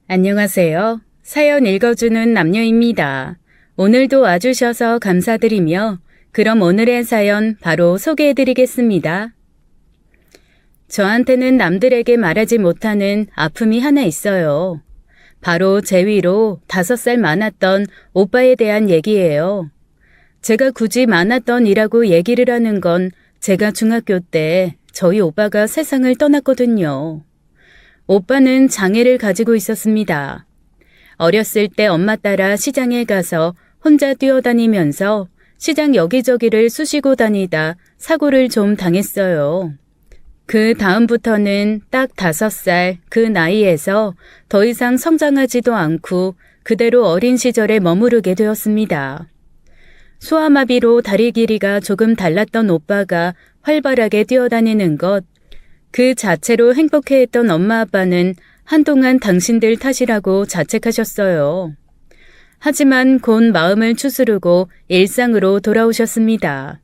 안녕하세요. 사연 읽어주는 남녀입니다. 오늘도 와주셔서 감사드리며 그럼 오늘의 사연 바로 소개해드리겠습니다. 저한테는 남들에게 말하지 못하는 아픔이 하나 있어요. 바로 제 위로 5살 많았던 오빠에 대한 얘기예요. 제가 굳이 많았던 이라고 얘기를 하는 건 제가 중학교 때 저희 오빠가 세상을 떠났거든요. 오빠는 장애를 가지고 있었습니다. 어렸을 때 엄마 따라 시장에 가서 혼자 뛰어다니면서 시장 여기저기를 쑤시고 다니다 사고를 좀 당했어요. 그 다음부터는 딱 5살 그 나이에서 더 이상 성장하지도 않고 그대로 어린 시절에 머무르게 되었습니다. 소아마비로 다리 길이가 조금 달랐던 오빠가 활발하게 뛰어다니는 것, 그 자체로 행복해했던 엄마 아빠는 한동안 당신들 탓이라고 자책하셨어요. 하지만 곧 마음을 추스르고 일상으로 돌아오셨습니다.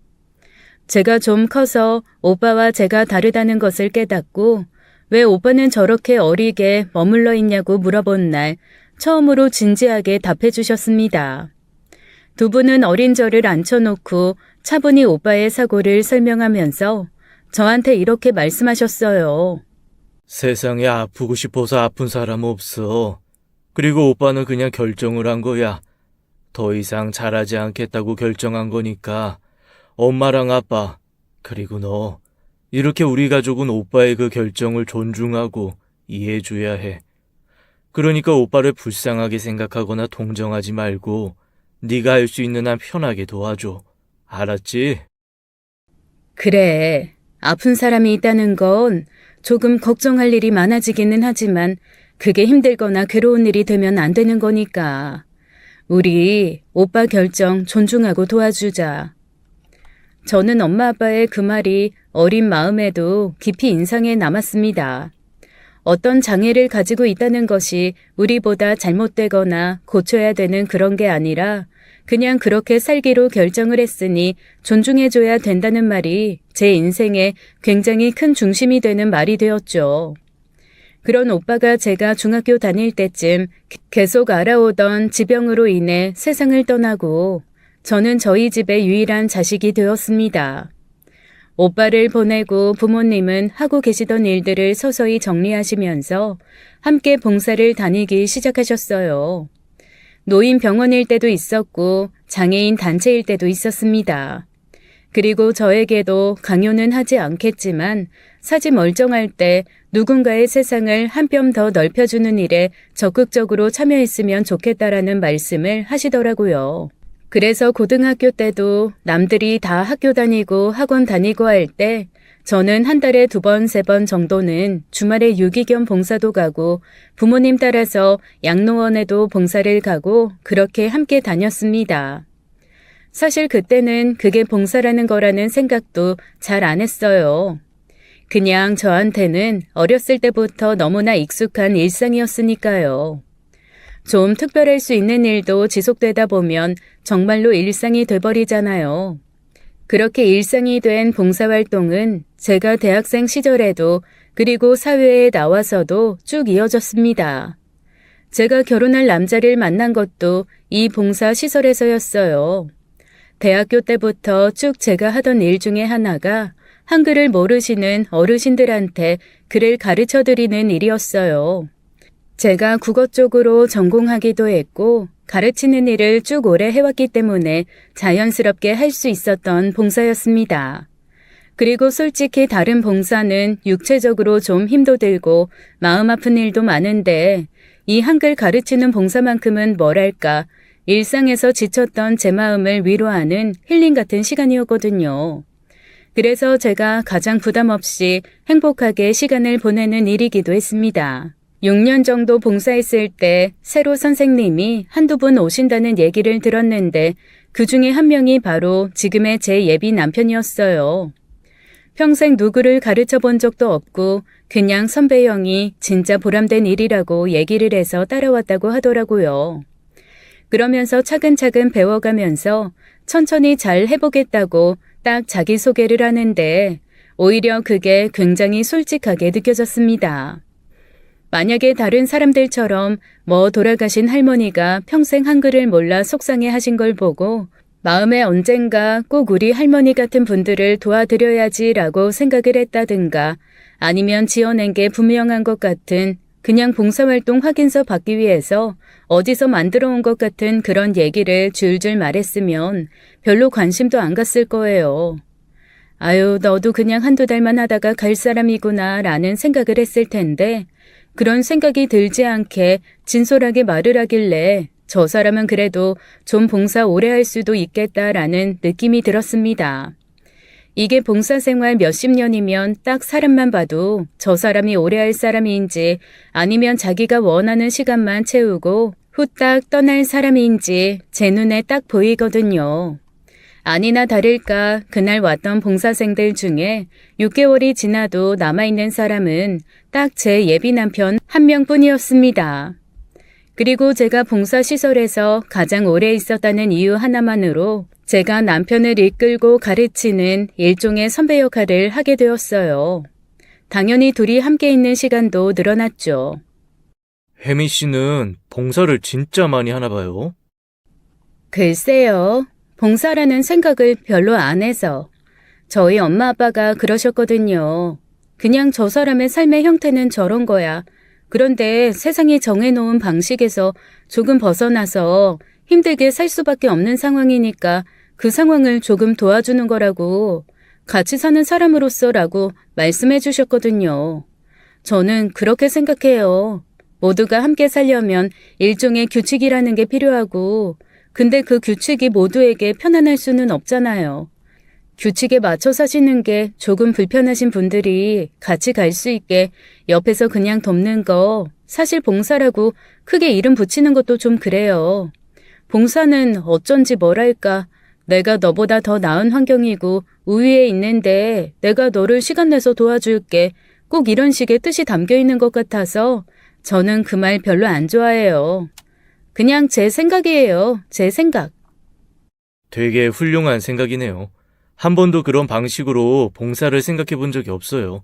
제가 좀 커서 오빠와 제가 다르다는 것을 깨닫고 왜 오빠는 저렇게 어리게 머물러 있냐고 물어본 날 처음으로 진지하게 답해 주셨습니다. 두 분은 어린 저를 앉혀놓고 차분히 오빠의 사고를 설명하면서 저한테 이렇게 말씀하셨어요. 세상에 아프고 싶어서 아픈 사람 없어. 그리고 오빠는 그냥 결정을 한 거야. 더 이상 잘하지 않겠다고 결정한 거니까 엄마랑 아빠, 그리고 너, 이렇게 우리 가족은 오빠의 그 결정을 존중하고 이해해줘야 해. 그러니까 오빠를 불쌍하게 생각하거나 동정하지 말고 네가 할 수 있는 한 편하게 도와줘. 알았지? 그래, 아픈 사람이 있다는 건 조금 걱정할 일이 많아지기는 하지만 그게 힘들거나 괴로운 일이 되면 안 되는 거니까. 우리 오빠 결정 존중하고 도와주자. 저는 엄마 아빠의 그 말이 어린 마음에도 깊이 인상에 남았습니다. 어떤 장애를 가지고 있다는 것이 우리보다 잘못되거나 고쳐야 되는 그런 게 아니라 그냥 그렇게 살기로 결정을 했으니 존중해줘야 된다는 말이 제 인생에 굉장히 큰 중심이 되는 말이 되었죠. 그런 오빠가 제가 중학교 다닐 때쯤 계속 알아오던 지병으로 인해 세상을 떠나고 저는 저희 집의 유일한 자식이 되었습니다. 오빠를 보내고 부모님은 하고 계시던 일들을 서서히 정리하시면서 함께 봉사를 다니기 시작하셨어요. 노인병원일 때도 있었고 장애인 단체일 때도 있었습니다. 그리고 저에게도 강요는 하지 않겠지만 사지 멀쩡할 때 누군가의 세상을 한 뼘 더 넓혀주는 일에 적극적으로 참여했으면 좋겠다라는 말씀을 하시더라고요. 그래서 고등학교 때도 남들이 다 학교 다니고 학원 다니고 할 때 저는 한 달에 2번, 3번 정도는 주말에 유기견 봉사도 가고 부모님 따라서 양로원에도 봉사를 가고 그렇게 함께 다녔습니다. 사실 그때는 그게 봉사라는 거라는 생각도 잘 안 했어요. 그냥 저한테는 어렸을 때부터 너무나 익숙한 일상이었으니까요. 좀 특별할 수 있는 일도 지속되다 보면 정말로 일상이 돼버리잖아요. 그렇게 일상이 된 봉사활동은 제가 대학생 시절에도 그리고 사회에 나와서도 쭉 이어졌습니다. 제가 결혼할 남자를 만난 것도 이 봉사시설에서였어요. 대학교 때부터 쭉 제가 하던 일 중에 하나가 한글을 모르시는 어르신들한테 글을 가르쳐드리는 일이었어요. 제가 국어 쪽으로 전공하기도 했고 가르치는 일을 쭉 오래 해왔기 때문에 자연스럽게 할 수 있었던 봉사였습니다. 그리고 솔직히 다른 봉사는 육체적으로 좀 힘도 들고 마음 아픈 일도 많은데 이 한글 가르치는 봉사만큼은 뭐랄까 일상에서 지쳤던 제 마음을 위로하는 힐링 같은 시간이었거든요. 그래서 제가 가장 부담 없이 행복하게 시간을 보내는 일이기도 했습니다. 6년 정도 봉사했을 때 새로 선생님이 한두 분 오신다는 얘기를 들었는데 그 중에 한 명이 바로 지금의 제 예비 남편이었어요. 평생 누구를 가르쳐 본 적도 없고 그냥 선배 형이 진짜 보람된 일이라고 얘기를 해서 따라왔다고 하더라고요. 그러면서 차근차근 배워가면서 천천히 잘 해보겠다고 딱 자기소개를 하는데 오히려 그게 굉장히 솔직하게 느껴졌습니다. 만약에 다른 사람들처럼 돌아가신 할머니가 평생 한글을 몰라 속상해 하신 걸 보고 마음에 언젠가 꼭 우리 할머니 같은 분들을 도와드려야지라고 생각을 했다든가 아니면 지어낸 게 분명한 것 같은 그냥 봉사활동 확인서 받기 위해서 어디서 만들어 온 것 같은 그런 얘기를 줄줄 말했으면 별로 관심도 안 갔을 거예요. 아유, 너도 그냥 한두 달만 하다가 갈 사람이구나 라는 생각을 했을 텐데 그런 생각이 들지 않게 진솔하게 말을 하길래 저 사람은 그래도 좀 봉사 오래 할 수도 있겠다라는 느낌이 들었습니다. 이게 봉사생활 몇십 년이면 딱 사람만 봐도 저 사람이 오래 할 사람인지 아니면 자기가 원하는 시간만 채우고 후딱 떠날 사람인지 제 눈에 딱 보이거든요. 아니나 다를까 그날 왔던 봉사생들 중에 6개월이 지나도 남아있는 사람은 딱 제 예비 남편 한 명뿐이었습니다. 그리고 제가 봉사시설에서 가장 오래 있었다는 이유 하나만으로 제가 남편을 이끌고 가르치는 일종의 선배 역할을 하게 되었어요. 당연히 둘이 함께 있는 시간도 늘어났죠. 혜미 씨는 봉사를 진짜 많이 하나 봐요. 글쎄요. 봉사라는 생각을 별로 안 해서. 저희 엄마 아빠가 그러셨거든요. 그냥 저 사람의 삶의 형태는 저런 거야. 그런데 세상이 정해놓은 방식에서 조금 벗어나서 힘들게 살 수밖에 없는 상황이니까 그 상황을 조금 도와주는 거라고 같이 사는 사람으로서라고 말씀해 주셨거든요. 저는 그렇게 생각해요. 모두가 함께 살려면 일종의 규칙이라는 게 필요하고 근데 그 규칙이 모두에게 편안할 수는 없잖아요. 규칙에 맞춰 사시는 게 조금 불편하신 분들이 같이 갈 수 있게 옆에서 그냥 돕는 거 사실 봉사라고 크게 이름 붙이는 것도 좀 그래요. 봉사는 어쩐지 뭐랄까 내가 너보다 더 나은 환경이고 우위에 있는데 내가 너를 시간 내서 도와줄게 꼭 이런 식의 뜻이 담겨 있는 것 같아서 저는 그 말 별로 안 좋아해요. 그냥 제 생각이에요. 제 생각. 되게 훌륭한 생각이네요. 한 번도 그런 방식으로 봉사를 생각해 본 적이 없어요.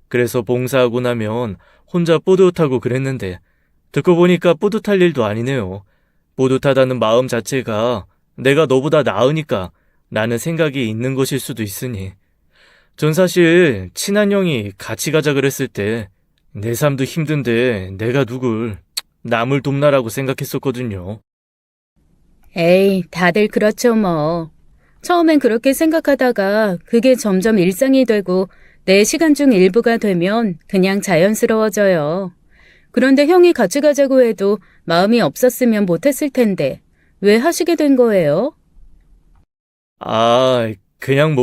그래서 봉사하고 나면 혼자 뿌듯하고 그랬는데 듣고 보니까 뿌듯할 일도 아니네요. 뿌듯하다는 마음 자체가 내가 너보다 나으니까 라는 생각이 있는 것일 수도 있으니 전 사실 친한 형이 같이 가자 그랬을 때 내 삶도 힘든데 내가 누굴 남을 돕나라고 생각했었거든요. 에이, 다들 그렇죠 뭐. 처음엔 그렇게 생각하다가 그게 점점 일상이 되고 내 시간 중 일부가 되면 그냥 자연스러워져요. 그런데 형이 같이 가자고 해도 마음이 없었으면 못했을 텐데 왜 하시게 된 거예요? 아, 그냥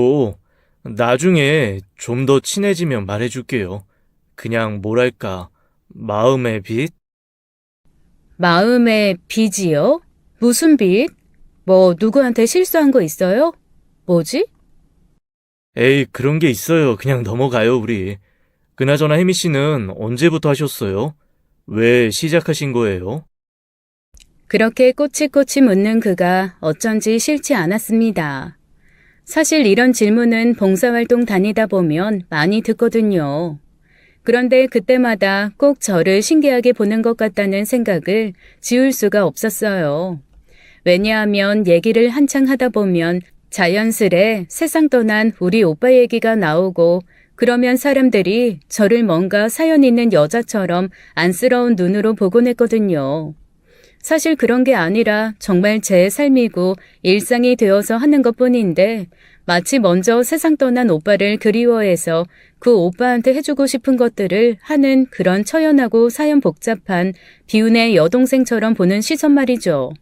나중에 좀 더 친해지면 말해줄게요. 그냥 뭐랄까, 마음의 빚? 마음의 빚이요? 무슨 빚? 누구한테 실수한 거 있어요? 뭐지? 에이, 그런 게 있어요. 그냥 넘어가요, 우리. 그나저나 혜미 씨는 언제부터 하셨어요? 왜 시작하신 거예요? 그렇게 꼬치꼬치 묻는 그가 어쩐지 싫지 않았습니다. 사실 이런 질문은 봉사활동 다니다 보면 많이 듣거든요. 그런데 그때마다 꼭 저를 신기하게 보는 것 같다는 생각을 지울 수가 없었어요. 왜냐하면 얘기를 한창 하다 보면 자연스레 세상 떠난 우리 오빠 얘기가 나오고 그러면 사람들이 저를 뭔가 사연 있는 여자처럼 안쓰러운 눈으로 보곤 했거든요. 사실 그런 게 아니라 정말 제 삶이고 일상이 되어서 하는 것뿐인데 마치 먼저 세상 떠난 오빠를 그리워해서 그 오빠한테 해주고 싶은 것들을 하는 그런 처연하고 사연 복잡한 비운의 여동생처럼 보는 시선 말이죠.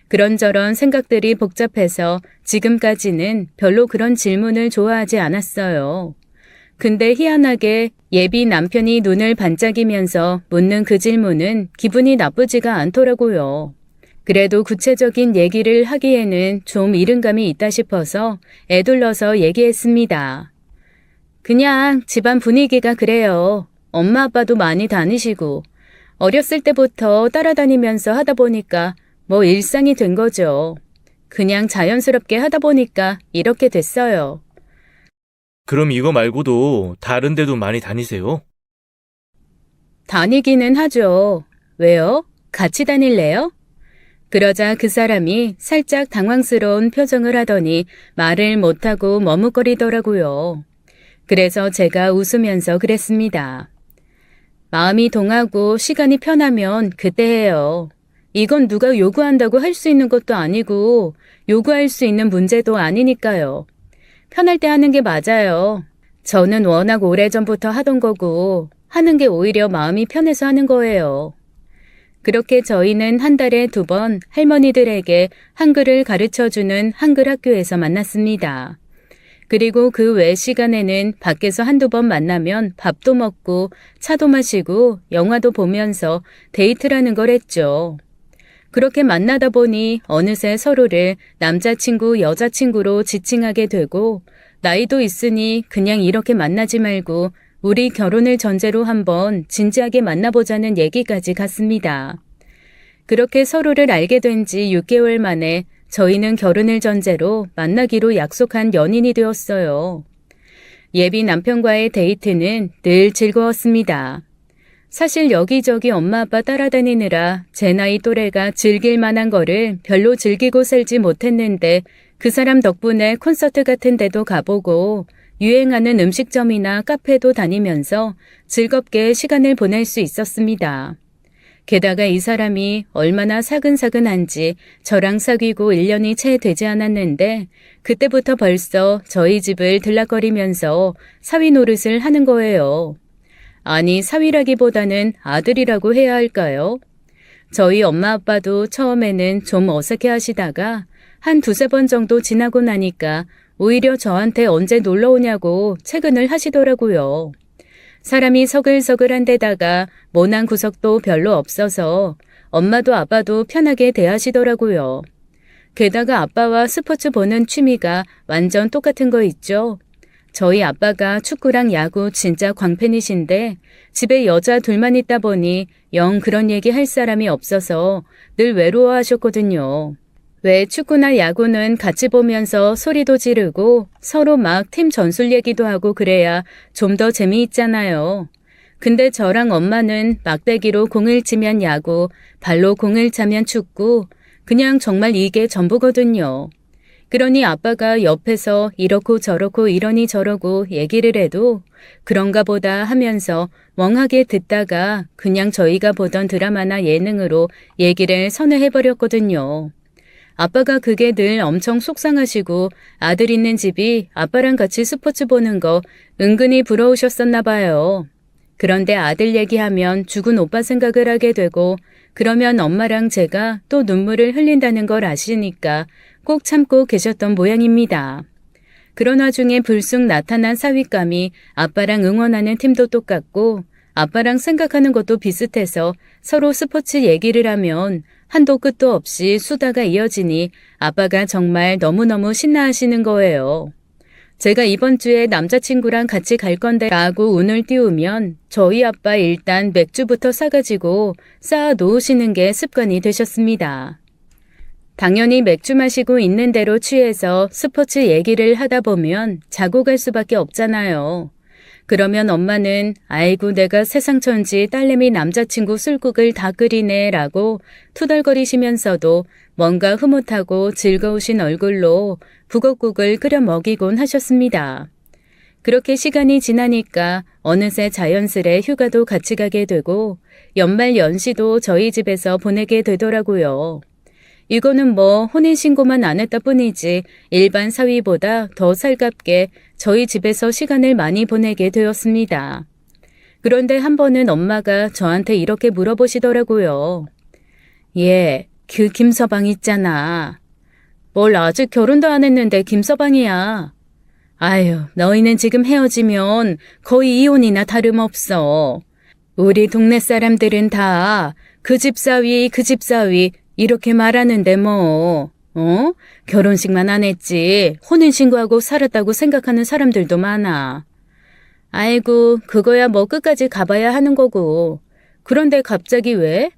그런저런 생각들이 복잡해서 지금까지는 별로 그런 질문을 좋아하지 않았어요. 근데 희한하게 예비 남편이 눈을 반짝이면서 묻는 그 질문은 기분이 나쁘지가 않더라고요. 그래도 구체적인 얘기를 하기에는 좀 이른감이 있다 싶어서 애둘러서 얘기했습니다. 그냥 집안 분위기가 그래요. 엄마 아빠도 많이 다니시고 어렸을 때부터 따라다니면서 하다 보니까 일상이 된 거죠. 그냥 자연스럽게 하다 보니까 이렇게 됐어요. 그럼 이거 말고도 다른 데도 많이 다니세요? 다니기는 하죠. 왜요? 같이 다닐래요? 그러자 그 사람이 살짝 당황스러운 표정을 하더니 말을 못하고 머뭇거리더라고요. 그래서 제가 웃으면서 그랬습니다. 마음이 동하고 시간이 편하면 그때 해요. 이건 누가 요구한다고 할 수 있는 것도 아니고 요구할 수 있는 문제도 아니니까요. 편할 때 하는 게 맞아요. 저는 워낙 오래전부터 하던 거고 하는 게 오히려 마음이 편해서 하는 거예요. 그렇게 저희는 한 달에 2번 할머니들에게 한글을 가르쳐주는 한글 학교에서 만났습니다. 그리고 그 외 시간에는 밖에서 한두 번 만나면 밥도 먹고 차도 마시고 영화도 보면서 데이트라는 걸 했죠. 그렇게 만나다 보니 어느새 서로를 남자친구, 여자친구로 지칭하게 되고 나이도 있으니 그냥 이렇게 만나지 말고 우리 결혼을 전제로 한번 진지하게 만나보자는 얘기까지 갔습니다. 그렇게 서로를 알게 된 지 6개월 만에 저희는 결혼을 전제로 만나기로 약속한 연인이 되었어요. 예비 남편과의 데이트는 늘 즐거웠습니다. 사실 여기저기 엄마 아빠 따라다니느라 제 나이 또래가 즐길 만한 거를 별로 즐기고 살지 못했는데 그 사람 덕분에 콘서트 같은 데도 가보고 유행하는 음식점이나 카페도 다니면서 즐겁게 시간을 보낼 수 있었습니다. 게다가 이 사람이 얼마나 사근사근한지 저랑 사귀고 1년이 채 되지 않았는데 그때부터 벌써 저희 집을 들락거리면서 사위 노릇을 하는 거예요. 아니, 사위라기보다는 아들이라고 해야 할까요? 저희 엄마 아빠도 처음에는 좀 어색해 하시다가 한 2-3번 정도 지나고 나니까 오히려 저한테 언제 놀러 오냐고 채근을 하시더라고요. 사람이 서글서글한 데다가 모난 구석도 별로 없어서 엄마도 아빠도 편하게 대하시더라고요. 게다가 아빠와 스포츠 보는 취미가 완전 똑같은 거 있죠? 저희 아빠가 축구랑 야구 진짜 광팬이신데 집에 여자 둘만 있다 보니 영 그런 얘기 할 사람이 없어서 늘 외로워하셨거든요. 왜 축구나 야구는 같이 보면서 소리도 지르고 서로 막 팀 전술 얘기도 하고 그래야 좀 더 재미있잖아요. 근데 저랑 엄마는 막대기로 공을 치면 야구, 발로 공을 차면 축구, 그냥 정말 이게 전부거든요. 그러니 아빠가 옆에서 이렇고 저렇고 이러니 저러고 얘기를 해도 그런가 보다 하면서 멍하게 듣다가 그냥 저희가 보던 드라마나 예능으로 얘기를 선회해버렸거든요. 아빠가 그게 늘 엄청 속상하시고 아들 있는 집이 아빠랑 같이 스포츠 보는 거 은근히 부러우셨었나 봐요. 그런데 아들 얘기하면 죽은 오빠 생각을 하게 되고 그러면 엄마랑 제가 또 눈물을 흘린다는 걸 아시니까 꼭 참고 계셨던 모양입니다. 그런 와중에 불쑥 나타난 사윗감이 아빠랑 응원하는 팀도 똑같고 아빠랑 생각하는 것도 비슷해서 서로 스포츠 얘기를 하면 한도 끝도 없이 수다가 이어지니 아빠가 정말 너무너무 신나하시는 거예요. 제가 이번 주에 남자친구랑 같이 갈 건데 라고 운을 띄우면 저희 아빠 일단 맥주부터 사가지고 쌓아 놓으시는 게 습관이 되셨습니다. 당연히 맥주 마시고 있는 대로 취해서 스포츠 얘기를 하다 보면 자고 갈 수밖에 없잖아요. 그러면 엄마는 아이고 내가 세상 천지 딸내미 남자친구 술국을 다 끓이네 라고 투덜거리시면서도 뭔가 흐뭇하고 즐거우신 얼굴로 북엇국을 끓여 먹이곤 하셨습니다. 그렇게 시간이 지나니까 어느새 자연스레 휴가도 같이 가게 되고 연말 연시도 저희 집에서 보내게 되더라고요. 이거는 뭐 혼인신고만 안 했다 뿐이지 일반 사위보다 더 살갑게 저희 집에서 시간을 많이 보내게 되었습니다. 그런데 한 번은 엄마가 저한테 이렇게 물어보시더라고요. 얘, 그 김서방 있잖아. 뭘 아직 결혼도 안 했는데 김서방이야. 아유, 너희는 지금 헤어지면 거의 이혼이나 다름없어. 우리 동네 사람들은 다 그 집 사위, 그 집 사위 이렇게 말하는데 뭐, 결혼식만 안 했지 혼인신고하고 살았다고 생각하는 사람들도 많아. 아이고, 그거야 뭐 끝까지 가봐야 하는 거고. 그런데 갑자기 왜?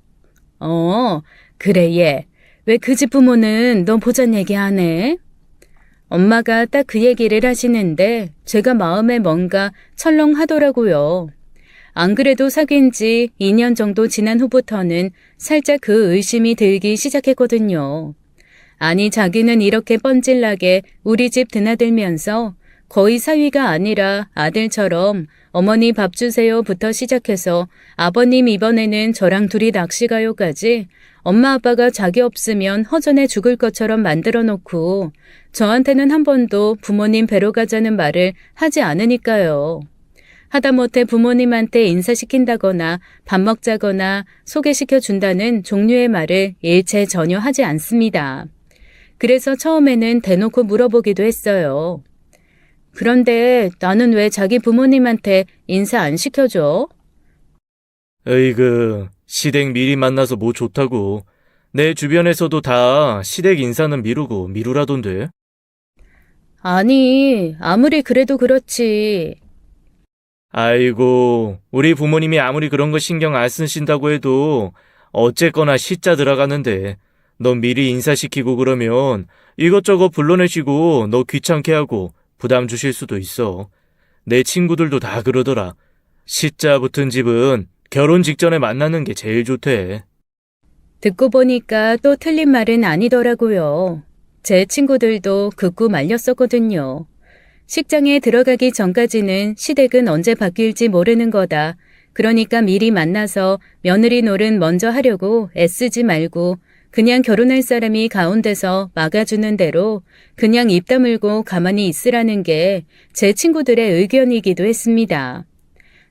그래 얘. 왜 그 집 부모는 너 보잔 얘기 안 해? 엄마가 딱 그 얘기를 하시는데 제가 마음에 뭔가 철렁하더라고요. 안 그래도 사귄 지 2년 정도 지난 후부터는 살짝 그 의심이 들기 시작했거든요. 아니 자기는 이렇게 뻔질나게 우리 집 드나들면서 거의 사위가 아니라 아들처럼 어머니 밥 주세요부터 시작해서 아버님 이번에는 저랑 둘이 낚시 가요까지 엄마 아빠가 자기 없으면 허전해 죽을 것처럼 만들어 놓고 저한테는 한 번도 부모님 뵈러 가자는 말을 하지 않으니까요. 하다못해 부모님한테 인사시킨다거나 밥 먹자거나 소개시켜 준다는 종류의 말을 일체 전혀 하지 않습니다. 그래서 처음에는 대놓고 물어보기도 했어요. 그런데 나는 왜 자기 부모님한테 인사 안 시켜줘? 으이그, 시댁 미리 만나서 뭐 좋다고. 내 주변에서도 다 시댁 인사는 미루고 미루라던데. 아니, 아무리 그래도 그렇지. 아이고, 우리 부모님이 아무리 그런 거 신경 안 쓰신다고 해도 어쨌거나 시자 들어가는데 너 미리 인사시키고 그러면 이것저것 불러내시고 너 귀찮게 하고 부담 주실 수도 있어. 내 친구들도 다 그러더라. 시자 붙은 집은 결혼 직전에 만나는 게 제일 좋대. 듣고 보니까 또 틀린 말은 아니더라고요. 제 친구들도 극구 말렸었거든요. 식장에 들어가기 전까지는 시댁은 언제 바뀔지 모르는 거다. 그러니까 미리 만나서 며느리 노릇 먼저 하려고 애쓰지 말고 그냥 결혼할 사람이 가운데서 막아주는 대로 그냥 입 다물고 가만히 있으라는 게 제 친구들의 의견이기도 했습니다.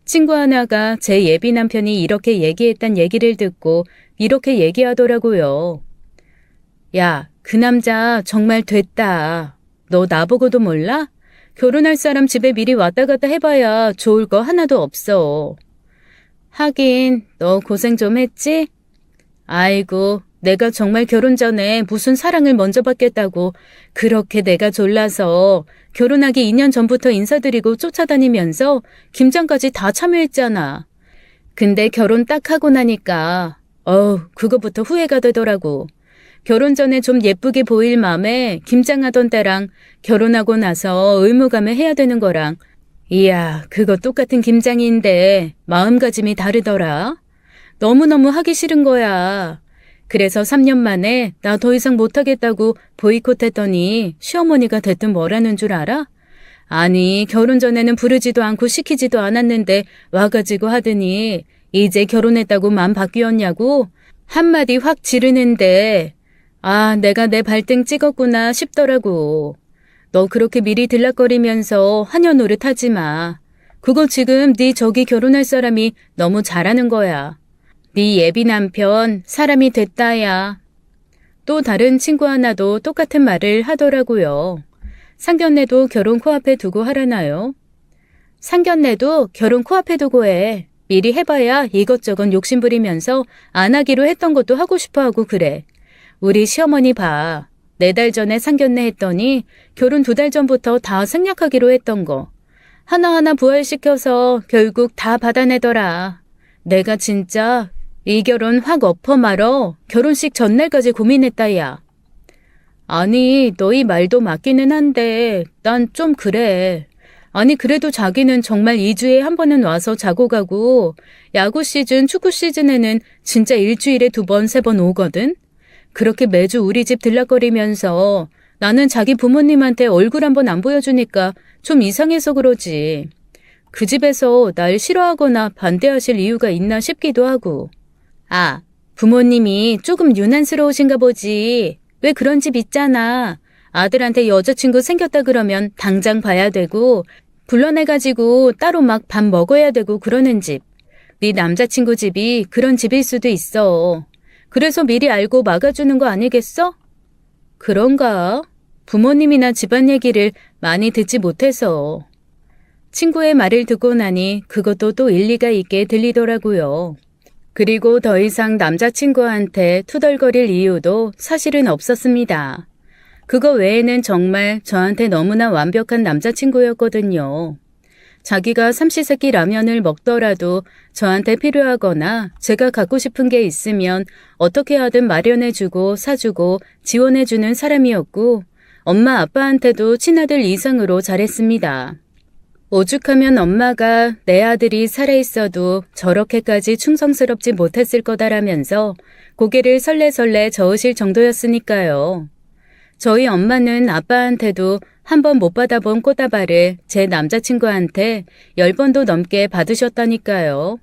친구 하나가 제 예비 남편이 이렇게 얘기했단 얘기를 듣고 이렇게 얘기하더라고요. 야, 그 남자 정말 됐다. 너 나보고도 몰라? 결혼할 사람 집에 미리 왔다 갔다 해봐야 좋을 거 하나도 없어. 하긴 너 고생 좀 했지? 아이고, 내가 정말 결혼 전에 무슨 사랑을 먼저 받겠다고 그렇게 내가 졸라서 결혼하기 2년 전부터 인사드리고 쫓아다니면서 김장까지 다 참여했잖아. 근데 결혼 딱 하고 나니까 그거부터 후회가 되더라고. 결혼 전에 좀 예쁘게 보일 맘에 김장하던 때랑 결혼하고 나서 의무감에 해야 되는 거랑 이야, 그거 똑같은 김장인데 마음가짐이 다르더라. 너무너무 하기 싫은 거야. 그래서 3년 만에 나 더 이상 못하겠다고 보이콧했더니 시어머니가 대뜸 뭐라는 줄 알아? 아니, 결혼 전에는 부르지도 않고 시키지도 않았는데 와가지고 하더니 이제 결혼했다고 맘 바뀌었냐고? 한마디 확 지르는데 내가 내 발등 찍었구나 싶더라고. 너 그렇게 미리 들락거리면서 하녀 노릇하지 마. 그거 지금 네 저기 결혼할 사람이 너무 잘하는 거야. 네 예비 남편 사람이 됐다야. 또 다른 친구 하나도 똑같은 말을 하더라고요. 상견례도 결혼 코앞에 두고 하라나요? 상견례도 결혼 코앞에 두고 해. 미리 해봐야 이것저것 욕심부리면서 안 하기로 했던 것도 하고 싶어 하고 그래. 우리 시어머니 봐. 4달 전에 상견례 했더니 결혼 2달 전부터 다 생략하기로 했던 거. 하나하나 부활시켜서 결국 다 받아내더라. 내가 진짜 이 결혼 확 엎어 말어 결혼식 전날까지 고민했다 야. 아니 너희 말도 맞기는 한데 난 좀 그래. 아니 그래도 자기는 정말 2주에 한 번은 와서 자고 가고 야구 시즌 축구 시즌에는 진짜 일주일에 2번 3번 오거든. 그렇게 매주 우리 집 들락거리면서 나는 자기 부모님한테 얼굴 한번 안 보여주니까 좀 이상해서 그러지. 그 집에서 날 싫어하거나 반대하실 이유가 있나 싶기도 하고. 부모님이 조금 유난스러우신가 보지. 왜 그런 집 있잖아. 아들한테 여자친구 생겼다 그러면 당장 봐야 되고 불러내가지고 따로 막 밥 먹어야 되고 그러는 집. 네 남자친구 집이 그런 집일 수도 있어. 그래서 미리 알고 막아주는 거 아니겠어? 그런가? 부모님이나 집안 얘기를 많이 듣지 못해서. 친구의 말을 듣고 나니 그것도 또 일리가 있게 들리더라고요. 그리고 더 이상 남자친구한테 투덜거릴 이유도 사실은 없었습니다. 그거 외에는 정말 저한테 너무나 완벽한 남자친구였거든요. 자기가 삼시세끼 라면을 먹더라도 저한테 필요하거나 제가 갖고 싶은 게 있으면 어떻게 하든 마련해주고 사주고 지원해주는 사람이었고 엄마 아빠한테도 친아들 이상으로 잘했습니다. 오죽하면 엄마가 내 아들이 살아있어도 저렇게까지 충성스럽지 못했을 거다라면서 고개를 설레설레 저으실 정도였으니까요. 저희 엄마는 아빠한테도 한 번 못 받아본 꽃다발을 제 남자친구한테 10번도 넘게 받으셨다니까요.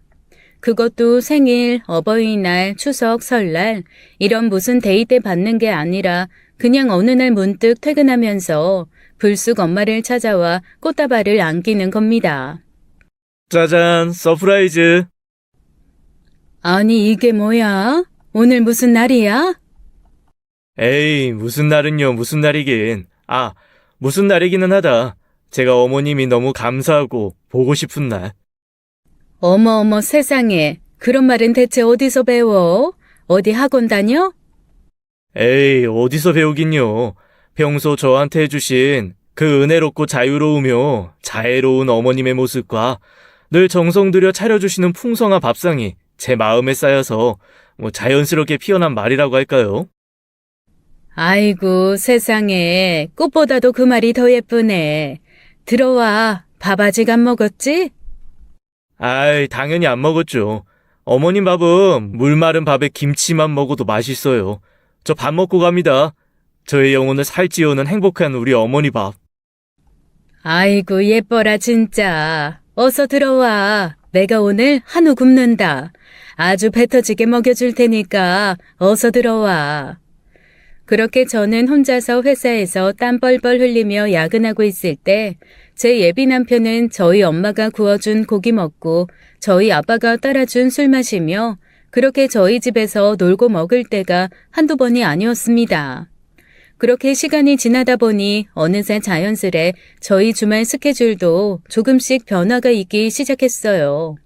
그것도 생일, 어버이날, 추석, 설날 이런 무슨 데이 때 받는 게 아니라 그냥 어느 날 문득 퇴근하면서 불쑥 엄마를 찾아와 꽃다발을 안기는 겁니다. 짜잔, 서프라이즈. 아니 이게 뭐야? 오늘 무슨 날이야? 에이, 무슨 날은요, 무슨 날이긴. 무슨 날이기는 하다. 제가 어머님이 너무 감사하고 보고 싶은 날. 어머 세상에. 그런 말은 대체 어디서 배워? 어디 학원 다녀? 에이, 어디서 배우긴요. 평소 저한테 해주신 그 은혜롭고 자유로우며 자애로운 어머님의 모습과 늘 정성 들여 차려주시는 풍성한 밥상이 제 마음에 쌓여서 자연스럽게 피어난 말이라고 할까요? 아이고 세상에. 꽃보다도 그 말이 더 예쁘네. 들어와. 밥 아직 안 먹었지? 아이, 당연히 안 먹었죠. 어머님 밥은 물 마른 밥에 김치만 먹어도 맛있어요. 저 밥 먹고 갑니다. 저의 영혼을 살찌우는 행복한 우리 어머니 밥. 아이고 예뻐라 진짜. 어서 들어와. 내가 오늘 한우 굽는다. 아주 배 터지게 먹여줄 테니까 어서 들어와. 그렇게 저는 혼자서 회사에서 땀 뻘뻘 흘리며 야근하고 있을 때 제 예비 남편은 저희 엄마가 구워준 고기 먹고 저희 아빠가 따라준 술 마시며 그렇게 저희 집에서 놀고 먹을 때가 한두 번이 아니었습니다. 그렇게 시간이 지나다 보니 어느새 자연스레 저희 주말 스케줄도 조금씩 변화가 있기 시작했어요.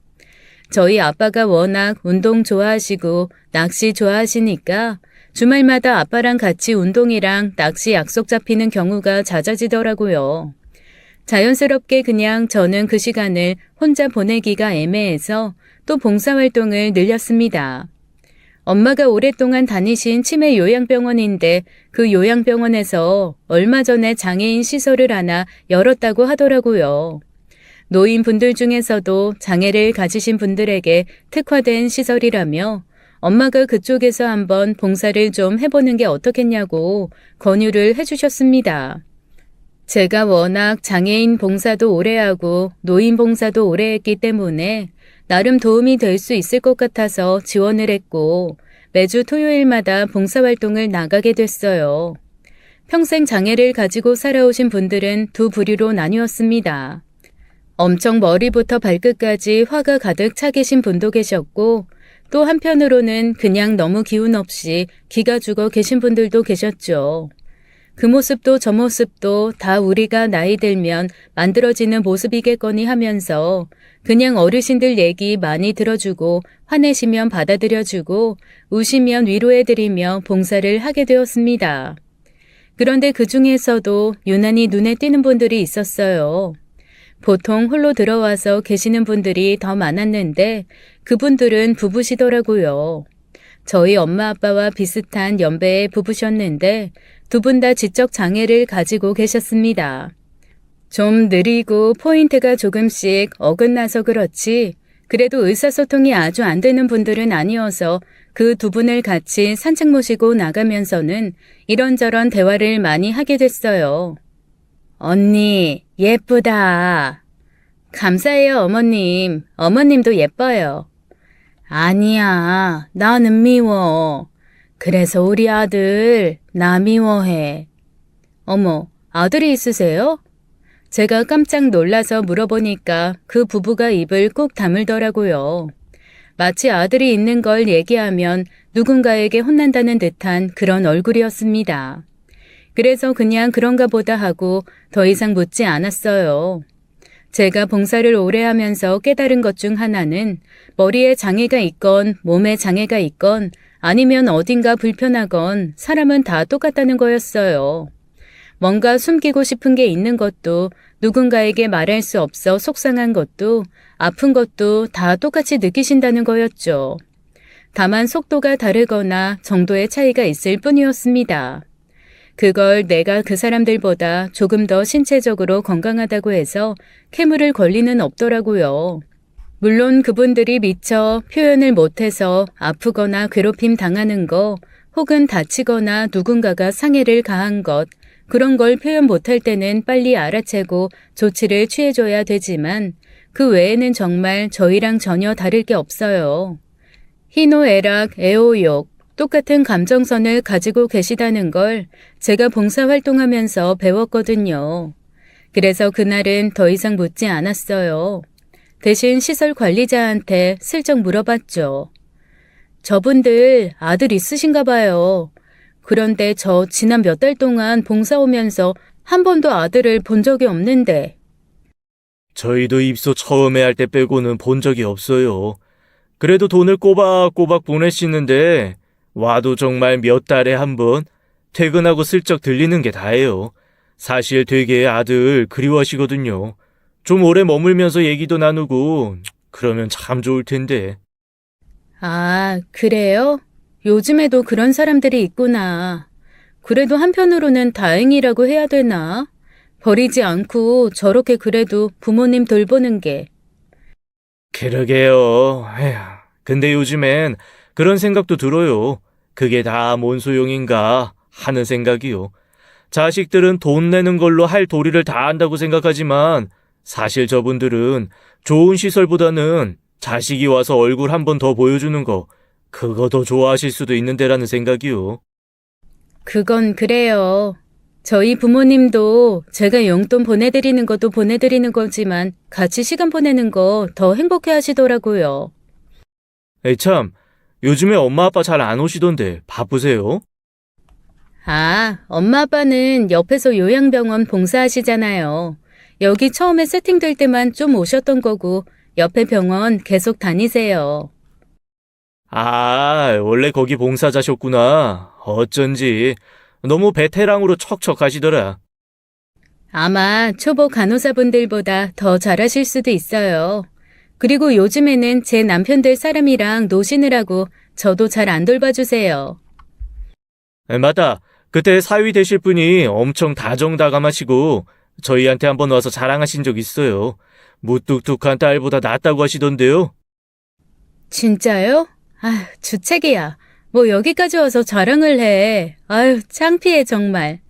저희 아빠가 워낙 운동 좋아하시고 낚시 좋아하시니까 주말마다 아빠랑 같이 운동이랑 낚시 약속 잡히는 경우가 잦아지더라고요. 자연스럽게 그냥 저는 그 시간을 혼자 보내기가 애매해서 또 봉사활동을 늘렸습니다. 엄마가 오랫동안 다니신 치매 요양병원인데 그 요양병원에서 얼마 전에 장애인 시설을 하나 열었다고 하더라고요. 노인분들 중에서도 장애를 가지신 분들에게 특화된 시설이라며 엄마가 그쪽에서 한번 봉사를 좀 해보는 게 어떻겠냐고 권유를 해주셨습니다. 제가 워낙 장애인 봉사도 오래 하고 노인 봉사도 오래 했기 때문에 나름 도움이 될 수 있을 것 같아서 지원을 했고 매주 토요일마다 봉사활동을 나가게 됐어요. 평생 장애를 가지고 살아오신 분들은 두 부류로 나뉘었습니다. 엄청 머리부터 발끝까지 화가 가득 차 계신 분도 계셨고 또 한편으로는 그냥 너무 기운 없이 기가 죽어 계신 분들도 계셨죠. 그 모습도 저 모습도 다 우리가 나이 들면 만들어지는 모습이겠거니 하면서 그냥 어르신들 얘기 많이 들어주고 화내시면 받아들여주고 우시면 위로해드리며 봉사를 하게 되었습니다. 그런데 그 중에서도 유난히 눈에 띄는 분들이 있었어요. 보통 홀로 들어와서 계시는 분들이 더 많았는데 그분들은 부부시더라고요. 저희 엄마 아빠와 비슷한 연배의 부부셨는데 두 분 다 지적 장애를 가지고 계셨습니다. 좀 느리고 포인트가 조금씩 어긋나서 그렇지 그래도 의사소통이 아주 안 되는 분들은 아니어서 그 두 분을 같이 산책 모시고 나가면서는 이런저런 대화를 많이 하게 됐어요. 언니, 예쁘다. 감사해요, 어머님. 어머님도 예뻐요. 아니야, 나는 미워. 그래서 우리 아들, 나 미워해. 어머, 아들이 있으세요? 제가 깜짝 놀라서 물어보니까 그 부부가 입을 꾹 다물더라고요. 마치 아들이 있는 걸 얘기하면 누군가에게 혼난다는 듯한 그런 얼굴이었습니다. 그래서 그냥 그런가 보다 하고 더 이상 묻지 않았어요. 제가 봉사를 오래 하면서 깨달은 것 중 하나는 머리에 장애가 있건 몸에 장애가 있건 아니면 어딘가 불편하건 사람은 다 똑같다는 거였어요. 뭔가 숨기고 싶은 게 있는 것도 누군가에게 말할 수 없어 속상한 것도 아픈 것도 다 똑같이 느끼신다는 거였죠. 다만 속도가 다르거나 정도의 차이가 있을 뿐이었습니다. 그걸 내가 그 사람들보다 조금 더 신체적으로 건강하다고 해서 캐물을 걸 리는 없더라고요. 물론 그분들이 미처 표현을 못해서 아프거나 괴롭힘 당하는 거 혹은 다치거나 누군가가 상해를 가한 것 그런 걸 표현 못할 때는 빨리 알아채고 조치를 취해줘야 되지만 그 외에는 정말 저희랑 전혀 다를 게 없어요. 희노애락, 애호욕, 똑같은 감정선을 가지고 계시다는 걸 제가 봉사활동하면서 배웠거든요. 그래서 그날은 더 이상 묻지 않았어요. 대신 시설 관리자한테 슬쩍 물어봤죠. 저분들 아들 있으신가 봐요. 그런데 저 지난 몇 달 동안 봉사 오면서 한 번도 아들을 본 적이 없는데. 저희도 입소 처음에 할 때 빼고는 본 적이 없어요. 그래도 돈을 꼬박꼬박 보내시는데 와도 정말 몇 달에 한 번 퇴근하고 슬쩍 들리는 게 다예요. 사실 되게 아들 그리워하시거든요. 좀 오래 머물면서 얘기도 나누고 그러면 참 좋을 텐데. 아, 그래요? 요즘에도 그런 사람들이 있구나. 그래도 한편으로는 다행이라고 해야 되나? 버리지 않고 저렇게 그래도 부모님 돌보는 게. 그러게요. 에휴, 근데 요즘엔 그런 생각도 들어요. 그게 다 뭔 소용인가 하는 생각이요. 자식들은 돈 내는 걸로 할 도리를 다 한다고 생각하지만 사실 저분들은 좋은 시설보다는 자식이 와서 얼굴 한 번 더 보여주는 거 그거 더 좋아하실 수도 있는데라는 생각이요. 그건 그래요. 저희 부모님도 제가 용돈 보내드리는 것도 보내드리는 거지만 같이 시간 보내는 거 더 행복해 하시더라고요. 에이 참, 요즘에 엄마 아빠 잘 안 오시던데 바쁘세요? 아, 엄마 아빠는 옆에서 요양병원 봉사하시잖아요. 여기 처음에 세팅될 때만 좀 오셨던 거고 옆에 병원 계속 다니세요. 아, 원래 거기 봉사자셨구나. 어쩐지 너무 베테랑으로 척척하시더라. 아마 초보 간호사분들보다 더 잘하실 수도 있어요. 그리고 요즘에는 제 남편 될 사람이랑 노시느라고 저도 잘 안 돌봐주세요. 맞다. 그때 사위 되실 분이 엄청 다정다감하시고 저희한테 한번 와서 자랑하신 적 있어요. 무뚝뚝한 딸보다 낫다고 하시던데요. 진짜요? 아휴, 주책이야. 뭐 여기까지 와서 자랑을 해. 아휴, 창피해 정말.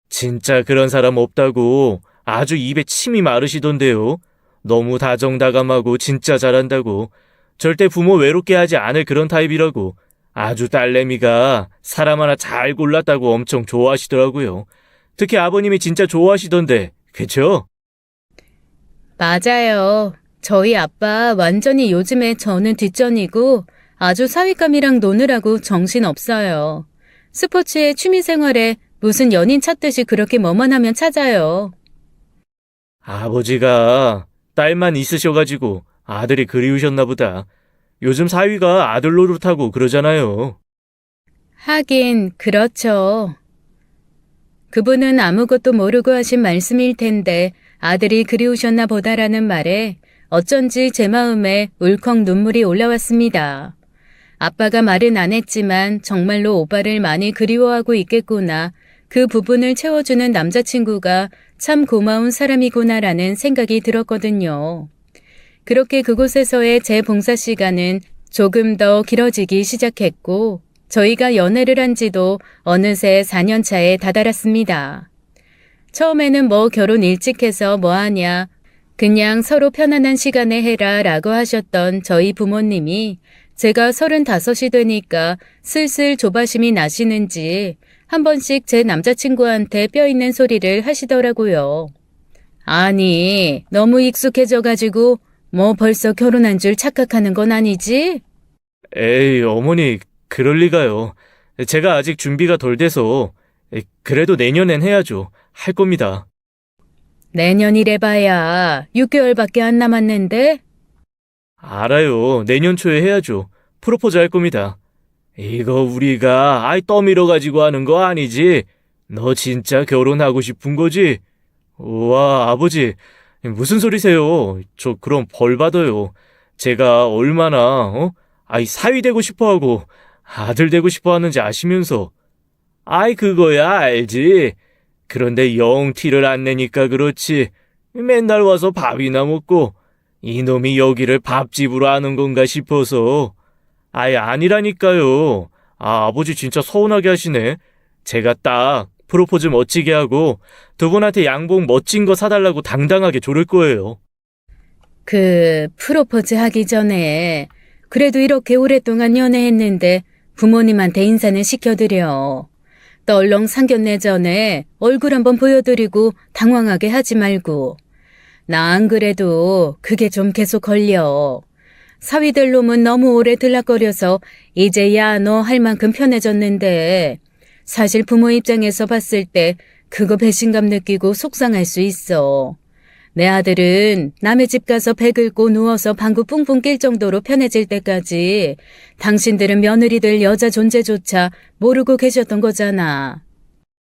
진짜 그런 사람 없다고 아주 입에 침이 마르시던데요. 너무 다정다감하고 진짜 잘한다고. 절대 부모 외롭게 하지 않을 그런 타입이라고. 아주 딸내미가 사람 하나 잘 골랐다고 엄청 좋아하시더라고요. 특히 아버님이 진짜 좋아하시던데, 그쵸? 맞아요. 저희 아빠 완전히 요즘에 저는 뒷전이고 아주 사윗감이랑 노느라고 정신 없어요. 스포츠에 취미생활에 무슨 연인 찾듯이 그렇게 뭐만 하면 찾아요. 아버지가 딸만 있으셔가지고 아들이 그리우셨나 보다. 요즘 사위가 아들 노릇하고 그러잖아요. 하긴 그렇죠. 그분은 아무것도 모르고 하신 말씀일 텐데 아들이 그리우셨나 보다라는 말에 어쩐지 제 마음에 울컥 눈물이 올라왔습니다. 아빠가 말은 안 했지만 정말로 오빠를 많이 그리워하고 있겠구나. 그 부분을 채워주는 남자친구가 참 고마운 사람이구나라는 생각이 들었거든요. 그렇게 그곳에서의 제 봉사 시간은 조금 더 길어지기 시작했고 저희가 연애를 한 지도 어느새 4년 차에 다다랐습니다. 처음에는 뭐 결혼 일찍 해서 뭐하냐, 그냥 서로 편안한 시간에 해라 라고 하셨던 저희 부모님이 제가 35이 되니까 슬슬 조바심이 나시는지 한 번씩 제 남자친구한테 뼈있는 소리를 하시더라고요. 아니, 너무 익숙해져가지고 뭐 벌써 결혼한 줄 착각하는 건 아니지? 에이, 어머니, 그럴 리가요. 제가 아직 준비가 덜 돼서. 그래도 내년엔 해야죠. 할 겁니다. 내년이래 봐야 6개월밖에 안 남았는데? 알아요. 내년 초에 해야죠. 프로포즈 할 겁니다. 이거 우리가 아이 떠밀어 가지고 하는 거 아니지? 너 진짜 결혼하고 싶은 거지? 우와, 아버지. 무슨 소리세요? 저 그럼 벌 받아요. 제가 얼마나, 아이 사위 되고 싶어 하고 아들 되고 싶어 하는지 아시면서. 아이, 그거야, 알지. 그런데 영 티를 안 내니까 그렇지. 맨날 와서 밥이나 먹고, 이놈이 여기를 밥집으로 하는 건가 싶어서. 아이, 아니라니까요. 아버지 진짜 서운하게 하시네. 제가 딱 프로포즈 멋지게 하고 두 분한테 양복 멋진 거 사달라고 당당하게 조를 거예요. 프로포즈 하기 전에 그래도 이렇게 오랫동안 연애했는데 부모님한테 인사는 시켜드려. 떨렁 상견례 전에 얼굴 한번 보여드리고 당황하게 하지 말고. 나 안 그래도 그게 좀 계속 걸려. 사위들 놈은 너무 오래 들락거려서 이제야 너 할 만큼 편해졌는데 사실 부모 입장에서 봤을 때 그거 배신감 느끼고 속상할 수 있어. 내 아들은 남의 집 가서 배 긁고 누워서 방구 뿡뿡 낄 정도로 편해질 때까지 당신들은 며느리 될 여자 존재조차 모르고 계셨던 거잖아.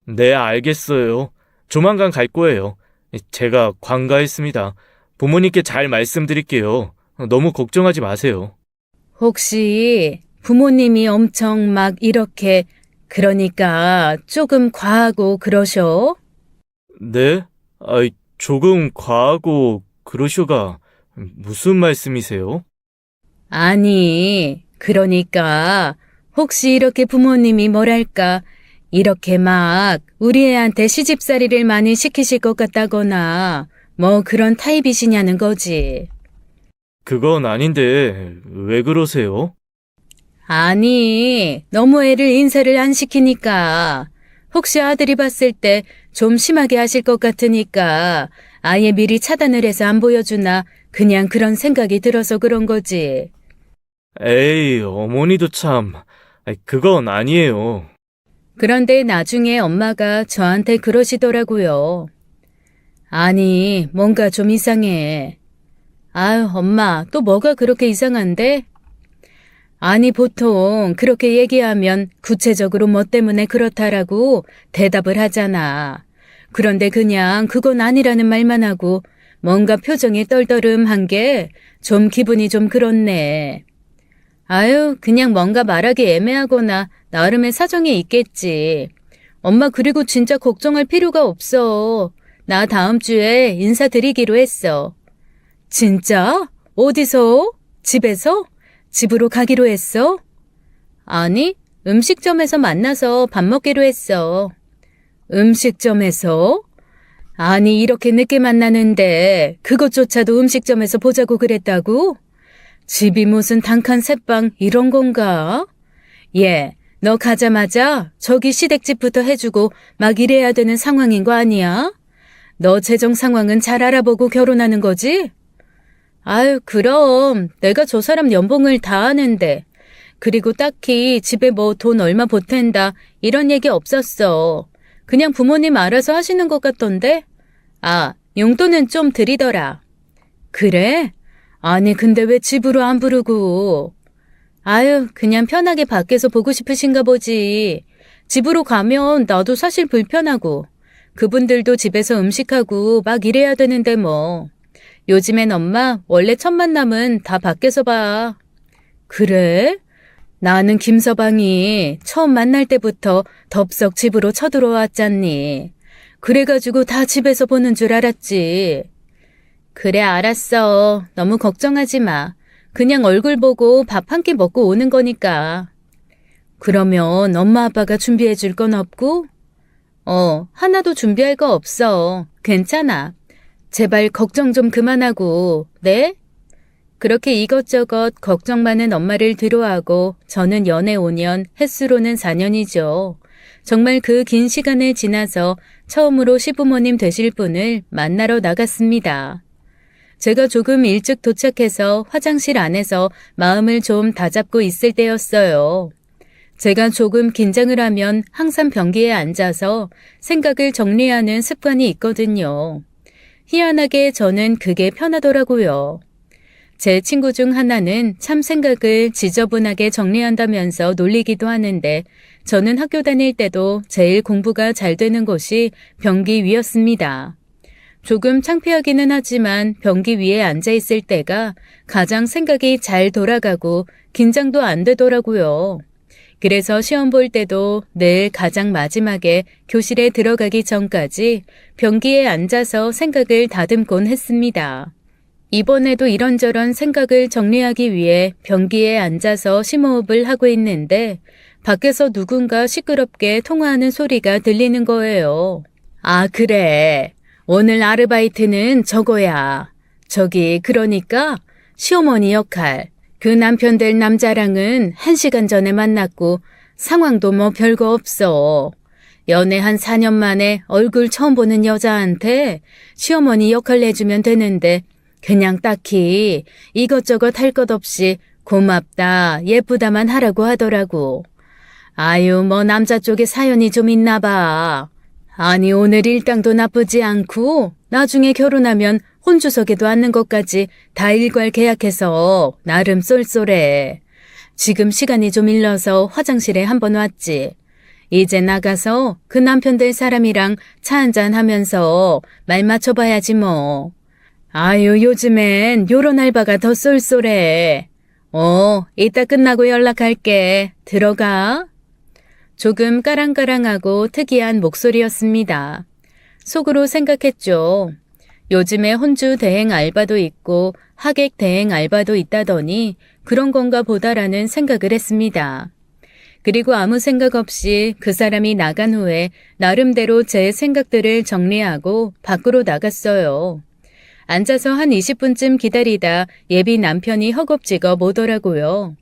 네, 알겠어요. 조만간 갈 거예요. 제가 관가했습니다. 부모님께 잘 말씀드릴게요. 너무 걱정하지 마세요. 혹시 부모님이 엄청 막 이렇게 그러니까 조금 과하고 그러셔? 네? 아이, 조금 과하고 그러셔가 무슨 말씀이세요? 아니, 그러니까 혹시 이렇게 부모님이 뭐랄까 이렇게 막 우리 애한테 시집살이를 많이 시키실 것 같다거나 뭐 그런 타입이시냐는 거지. 그건 아닌데 왜 그러세요? 아니, 너무 애를 인사를 안 시키니까 혹시 아들이 봤을 때 좀 심하게 하실 것 같으니까 아예 미리 차단을 해서 안 보여주나 그냥 그런 생각이 들어서 그런 거지. 에이, 어머니도 참. 그건 아니에요. 그런데 나중에 엄마가 저한테 그러시더라고요. 아니, 뭔가 좀 이상해. 아유, 엄마, 또 뭐가 그렇게 이상한데? 아니, 보통 그렇게 얘기하면 구체적으로 뭐 때문에 그렇다라고 대답을 하잖아. 그런데 그냥 그건 아니라는 말만 하고 뭔가 표정이 떨떠름한 게 좀 기분이 좀 그렇네. 아유, 그냥 뭔가 말하기 애매하거나 나름의 사정이 있겠지. 엄마 그리고 진짜 걱정할 필요가 없어. 나 다음 주에 인사드리기로 했어. 진짜? 어디서? 집에서? 집으로 가기로 했어? 아니, 음식점에서 만나서 밥 먹기로 했어. 음식점에서? 아니, 이렇게 늦게 만나는데 그것조차도 음식점에서 보자고 그랬다고? 집이 무슨 단칸 새빵 이런 건가? 얘, 너 가자마자 저기 시댁집부터 해주고 막 이래야 되는 상황인 거 아니야? 너 재정 상황은 잘 알아보고 결혼하는 거지? 아유, 그럼 내가 저 사람 연봉을 다 아는데. 그리고 딱히 집에 뭐 돈 얼마 보탠다 이런 얘기 없었어. 그냥 부모님 알아서 하시는 것 같던데? 아, 용돈은 좀 드리더라. 그래? 아니, 근데 왜 집으로 안 부르고? 아유, 그냥 편하게 밖에서 보고 싶으신가 보지. 집으로 가면 나도 사실 불편하고. 그분들도 집에서 음식하고 막 이래야 되는데 뭐. 요즘엔 엄마 원래 첫 만남은 다 밖에서 봐. 그래? 나는 김서방이 처음 만날 때부터 덥석 집으로 쳐들어왔잖니. 그래가지고 다 집에서 보는 줄 알았지. 그래, 알았어. 너무 걱정하지 마. 그냥 얼굴 보고 밥 한 끼 먹고 오는 거니까. 그러면 엄마 아빠가 준비해 줄 건 없고? 하나도 준비할 거 없어. 괜찮아. 제발 걱정 좀 그만하고, 네? 그렇게 이것저것 걱정 많은 엄마를 뒤로하고 저는 연애 5년, 횟수로는 4년이죠. 정말 그 긴 시간을 지나서 처음으로 시부모님 되실 분을 만나러 나갔습니다. 제가 조금 일찍 도착해서 화장실 안에서 마음을 좀 다잡고 있을 때였어요. 제가 조금 긴장을 하면 항상 변기에 앉아서 생각을 정리하는 습관이 있거든요. 희한하게 저는 그게 편하더라고요. 제 친구 중 하나는 참 생각을 지저분하게 정리한다면서 놀리기도 하는데 저는 학교 다닐 때도 제일 공부가 잘 되는 곳이 변기 위였습니다. 조금 창피하기는 하지만 변기 위에 앉아 있을 때가 가장 생각이 잘 돌아가고 긴장도 안 되더라고요. 그래서 시험 볼 때도 늘 가장 마지막에 교실에 들어가기 전까지 변기에 앉아서 생각을 다듬곤 했습니다. 이번에도 이런저런 생각을 정리하기 위해 변기에 앉아서 심호흡을 하고 있는데 밖에서 누군가 시끄럽게 통화하는 소리가 들리는 거예요. 아, 그래. 오늘 아르바이트는 저거야. 저기 그러니까 시어머니 역할. 그 남편 될 남자랑은 1시간 전에 만났고 상황도 뭐 별거 없어. 연애 한 4년 만에 얼굴 처음 보는 여자한테 시어머니 역할 내주면 되는데 그냥 딱히 이것저것 할 것 없이 고맙다, 예쁘다만 하라고 하더라고. 아유, 뭐 남자 쪽에 사연이 좀 있나 봐. 아니, 오늘 일당도 나쁘지 않고 나중에 결혼하면 혼주석에도 앉는 것까지 다 일괄 계약해서 나름 쏠쏠해. 지금 시간이 좀 일러서 화장실에 한번 왔지. 이제 나가서 그 남편 될 사람이랑 차 한잔 하면서 말 맞춰봐야지 뭐. 아유, 요즘엔 요런 알바가 더 쏠쏠해. 이따 끝나고 연락할게. 들어가. 조금 까랑까랑하고 특이한 목소리였습니다. 속으로 생각했죠. 요즘에 혼주 대행 알바도 있고 하객 대행 알바도 있다더니 그런 건가 보다라는 생각을 했습니다. 그리고 아무 생각 없이 그 사람이 나간 후에 나름대로 제 생각들을 정리하고 밖으로 나갔어요. 앉아서 한 20분쯤 기다리다 예비 남편이 허겁지겁 오더라고요.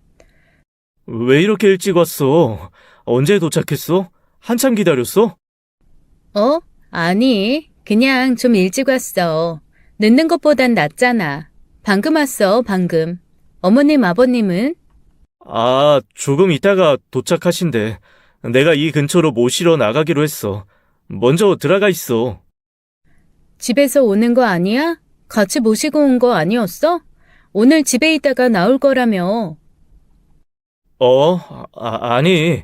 왜 이렇게 일찍 왔어? 언제 도착했어? 한참 기다렸어? 아니, 그냥 좀 일찍 왔어. 늦는 것보단 낫잖아. 방금 왔어, 방금. 어머님, 아버님은? 아, 조금 있다가 도착하신대. 내가 이 근처로 모시러 나가기로 했어. 먼저 들어가 있어. 집에서 오는 거 아니야? 같이 모시고 온 거 아니었어? 오늘 집에 있다가 나올 거라며. 아니.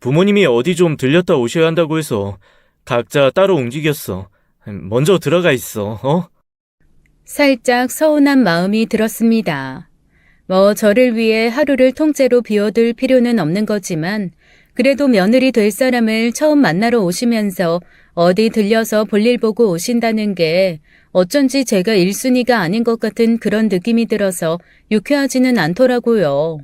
부모님이 어디 좀 들렸다 오셔야 한다고 해서 각자 따로 움직였어. 먼저 들어가 있어, 살짝 서운한 마음이 들었습니다. 뭐 저를 위해 하루를 통째로 비워둘 필요는 없는 거지만 그래도 며느리 될 사람을 처음 만나러 오시면서 어디 들려서 볼일 보고 오신다는 게 어쩐지 제가 1순위가 아닌 것 같은 그런 느낌이 들어서 유쾌하지는 않더라고요.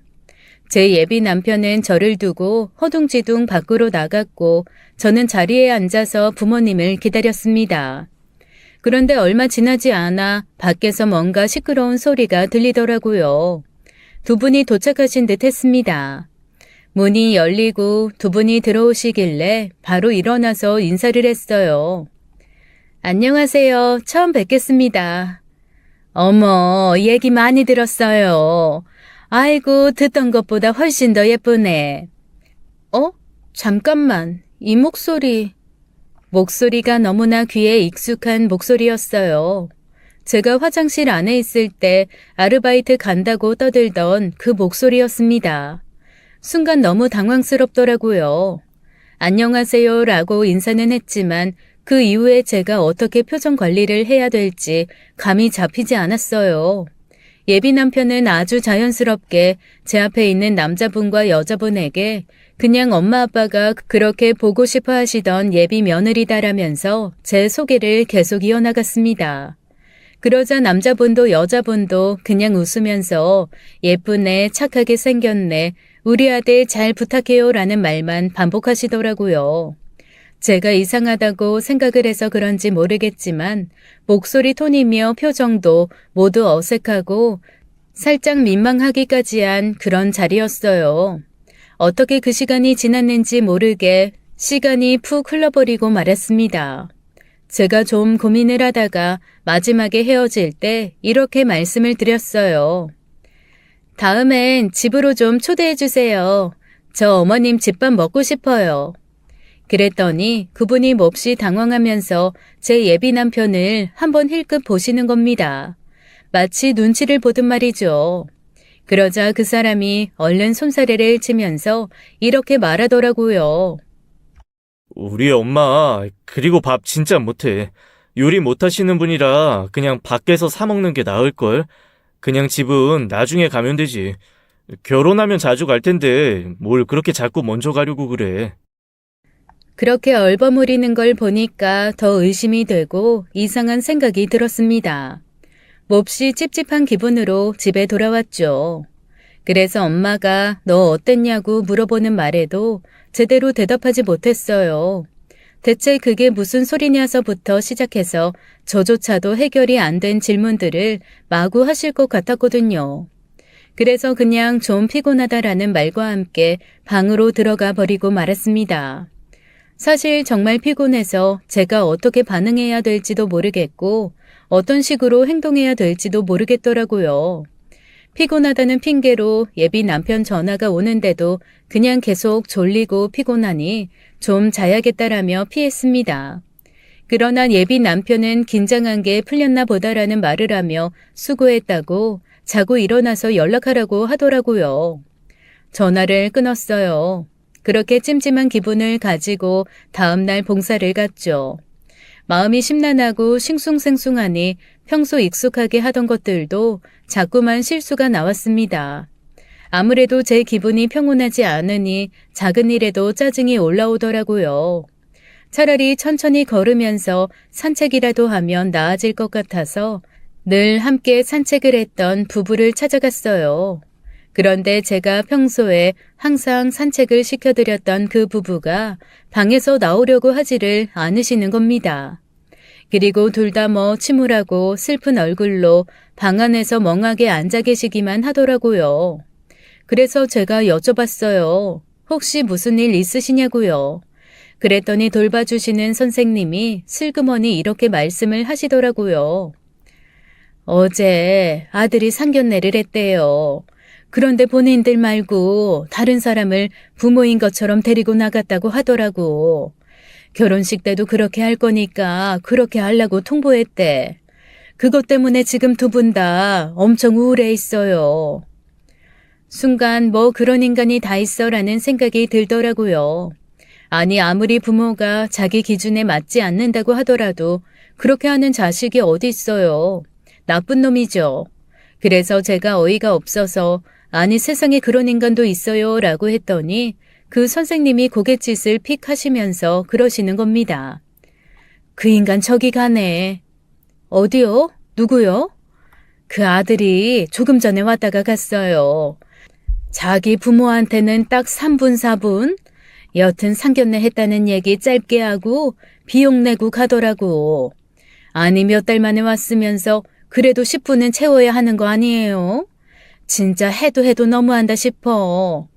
제 예비 남편은 저를 두고 허둥지둥 밖으로 나갔고 저는 자리에 앉아서 부모님을 기다렸습니다. 그런데 얼마 지나지 않아 밖에서 뭔가 시끄러운 소리가 들리더라고요. 두 분이 도착하신 듯 했습니다. 문이 열리고 두 분이 들어오시길래 바로 일어나서 인사를 했어요. 안녕하세요. 처음 뵙겠습니다. 어머, 얘기 많이 들었어요. 아이고, 듣던 것보다 훨씬 더 예쁘네. 잠깐만, 이 목소리. 목소리가 너무나 귀에 익숙한 목소리였어요. 제가 화장실 안에 있을 때 아르바이트 간다고 떠들던 그 목소리였습니다. 순간 너무 당황스럽더라고요. 안녕하세요 라고 인사는 했지만 그 이후에 제가 어떻게 표정 관리를 해야 될지 감이 잡히지 않았어요. 예비 남편은 아주 자연스럽게 제 앞에 있는 남자분과 여자분에게 그냥 엄마 아빠가 그렇게 보고 싶어 하시던 예비 며느리다라면서 제 소개를 계속 이어나갔습니다. 그러자 남자분도 여자분도 그냥 웃으면서 예쁘네, 착하게 생겼네, 우리 아들 잘 부탁해요 라는 말만 반복하시더라고요. 제가 이상하다고 생각을 해서 그런지 모르겠지만 목소리 톤이며 표정도 모두 어색하고 살짝 민망하기까지 한 그런 자리였어요. 어떻게 그 시간이 지났는지 모르게 시간이 푹 흘러버리고 말았습니다. 제가 좀 고민을 하다가 마지막에 헤어질 때 이렇게 말씀을 드렸어요. 다음엔 집으로 좀 초대해 주세요. 저 어머님 집밥 먹고 싶어요. 그랬더니 그분이 몹시 당황하면서 제 예비 남편을 한번 힐끗 보시는 겁니다. 마치 눈치를 보듯 말이죠. 그러자 그 사람이 얼른 손사래를 치면서 이렇게 말하더라고요. 우리 엄마, 그리고 밥 진짜 못해. 요리 못하시는 분이라 그냥 밖에서 사 먹는 게 나을걸. 그냥 집은 나중에 가면 되지. 결혼하면 자주 갈 텐데 뭘 그렇게 자꾸 먼저 가려고 그래. 그렇게 얼버무리는 걸 보니까 더 의심이 되고 이상한 생각이 들었습니다. 몹시 찝찝한 기분으로 집에 돌아왔죠. 그래서 엄마가 너 어땠냐고 물어보는 말에도 제대로 대답하지 못했어요. 대체 그게 무슨 소리냐서부터 시작해서 저조차도 해결이 안 된 질문들을 마구 하실 것 같았거든요. 그래서 그냥 좀 피곤하다라는 말과 함께 방으로 들어가 버리고 말았습니다. 사실 정말 피곤해서 제가 어떻게 반응해야 될지도 모르겠고 어떤 식으로 행동해야 될지도 모르겠더라고요. 피곤하다는 핑계로 예비 남편 전화가 오는데도 그냥 계속 졸리고 피곤하니 좀 자야겠다라며 피했습니다. 그러나 예비 남편은 긴장한 게 풀렸나 보다라는 말을 하며 수고했다고 자고 일어나서 연락하라고 하더라고요. 전화를 끊었어요. 그렇게 찜찜한 기분을 가지고 다음날 봉사를 갔죠. 마음이 심란하고 싱숭생숭하니 평소 익숙하게 하던 것들도 자꾸만 실수가 나왔습니다. 아무래도 제 기분이 평온하지 않으니 작은 일에도 짜증이 올라오더라고요. 차라리 천천히 걸으면서 산책이라도 하면 나아질 것 같아서 늘 함께 산책을 했던 부부를 찾아갔어요. 그런데 제가 평소에 항상 산책을 시켜드렸던 그 부부가 방에서 나오려고 하지를 않으시는 겁니다. 그리고 둘 다 침울하고 슬픈 얼굴로 방 안에서 멍하게 앉아 계시기만 하더라고요. 그래서 제가 여쭤봤어요. 혹시 무슨 일 있으시냐고요. 그랬더니 돌봐주시는 선생님이 슬그머니 이렇게 말씀을 하시더라고요. 어제 아들이 상견례를 했대요. 그런데 본인들 말고 다른 사람을 부모인 것처럼 데리고 나갔다고 하더라고. 결혼식 때도 그렇게 할 거니까 그렇게 하려고 통보했대. 그것 때문에 지금 두 분 다 엄청 우울해 있어요. 순간 그런 인간이 다 있어라는 생각이 들더라고요. 아니 아무리 부모가 자기 기준에 맞지 않는다고 하더라도 그렇게 하는 자식이 어디 있어요. 나쁜 놈이죠. 그래서 제가 어이가 없어서 아니 세상에 그런 인간도 있어요 라고 했더니 그 선생님이 고갯짓을 픽 하시면서 그러시는 겁니다. 그 인간 저기 가네. 어디요? 누구요? 그 아들이 조금 전에 왔다가 갔어요. 자기 부모한테는 딱 3분 4분? 여튼 상견례 했다는 얘기 짧게 하고 비용 내고 가더라고. 아니 몇 달 만에 왔으면서 그래도 10분은 채워야 하는 거 아니에요? 진짜 해도 너무한다 싶어.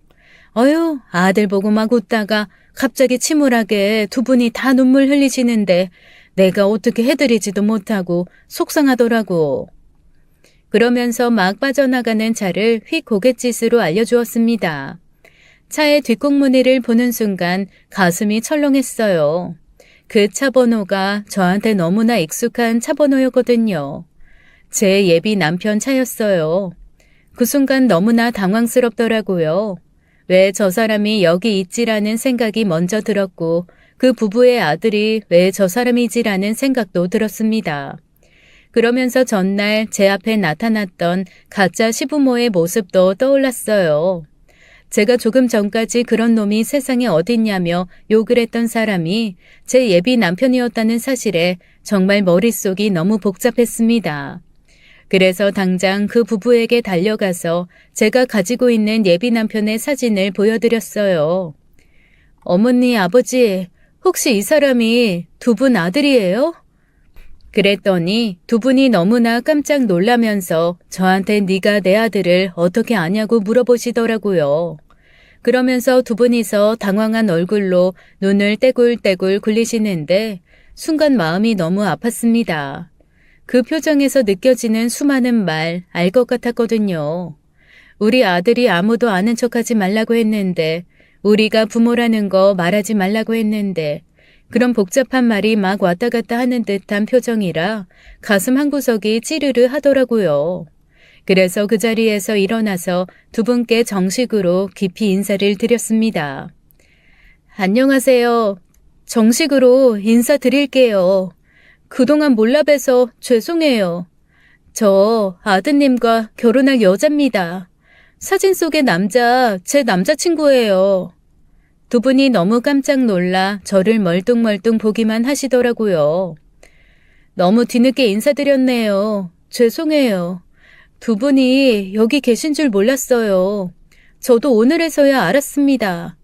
어휴, 아들 보고 막 웃다가 갑자기 침울하게 두 분이 다 눈물 흘리시는데 내가 어떻게 해드리지도 못하고 속상하더라고. 그러면서 막 빠져나가는 차를 휙 고갯짓으로 알려주었습니다. 차의 뒷공무니를 보는 순간 가슴이 철렁했어요. 그 차 번호가 저한테 너무나 익숙한 차 번호였거든요. 제 예비 남편 차였어요. 그 순간 너무나 당황스럽더라고요. 왜 저 사람이 여기 있지라는 생각이 먼저 들었고 그 부부의 아들이 왜 저 사람이지라는 생각도 들었습니다. 그러면서 전날 제 앞에 나타났던 가짜 시부모의 모습도 떠올랐어요. 제가 조금 전까지 그런 놈이 세상에 어딨냐며 욕을 했던 사람이 제 예비 남편이었다는 사실에 정말 머릿속이 너무 복잡했습니다. 그래서 당장 그 부부에게 달려가서 제가 가지고 있는 예비 남편의 사진을 보여드렸어요. 어머니, 아버지, 혹시 이 사람이 두 분 아들이에요? 그랬더니 두 분이 너무나 깜짝 놀라면서 저한테 네가 내 아들을 어떻게 아냐고 물어보시더라고요. 그러면서 두 분이서 당황한 얼굴로 눈을 떼굴떼굴 굴리시는데 순간 마음이 너무 아팠습니다. 그 표정에서 느껴지는 수많은 말 알 것 같았거든요. 우리 아들이 아무도 아는 척하지 말라고 했는데 우리가 부모라는 거 말하지 말라고 했는데 그런 복잡한 말이 막 왔다 갔다 하는 듯한 표정이라 가슴 한구석이 찌르르 하더라고요. 그래서 그 자리에서 일어나서 두 분께 정식으로 깊이 인사를 드렸습니다. 안녕하세요. 정식으로 인사드릴게요. 그동안 몰라 봬서 죄송해요. 저 아드님과 결혼할 여자입니다. 사진 속의 남자, 제 남자친구예요. 두 분이 너무 깜짝 놀라 저를 멀뚱멀뚱 보기만 하시더라고요. 너무 뒤늦게 인사드렸네요. 죄송해요. 두 분이 여기 계신 줄 몰랐어요. 저도 오늘에서야 알았습니다.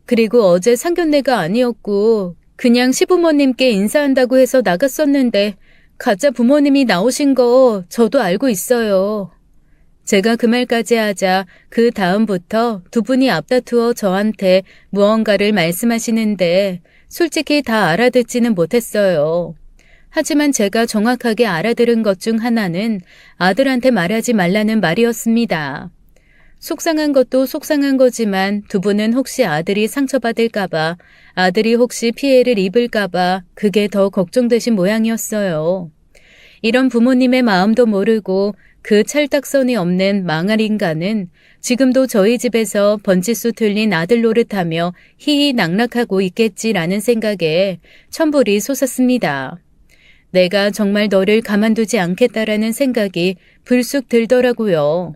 그리고 어제 상견례가 아니었고 그냥 시부모님께 인사한다고 해서 나갔었는데 가짜 부모님이 나오신 거 저도 알고 있어요. 제가 그 말까지 하자 그 다음부터 두 분이 앞다투어 저한테 무언가를 말씀하시는데 솔직히 다 알아듣지는 못했어요. 하지만 제가 정확하게 알아들은 것 중 하나는 아들한테 말하지 말라는 말이었습니다. 속상한 것도 속상한 거지만 두 분은 혹시 아들이 상처받을까봐, 아들이 혹시 피해를 입을까봐 그게 더 걱정되신 모양이었어요. 이런 부모님의 마음도 모르고 그 찰떡선이 없는 망할 인간은 지금도 저희 집에서 번지수 틀린 아들 노릇하며 희희낙락하고 있겠지라는 생각에 천불이 솟았습니다. 내가 정말 너를 가만두지 않겠다라는 생각이 불쑥 들더라고요.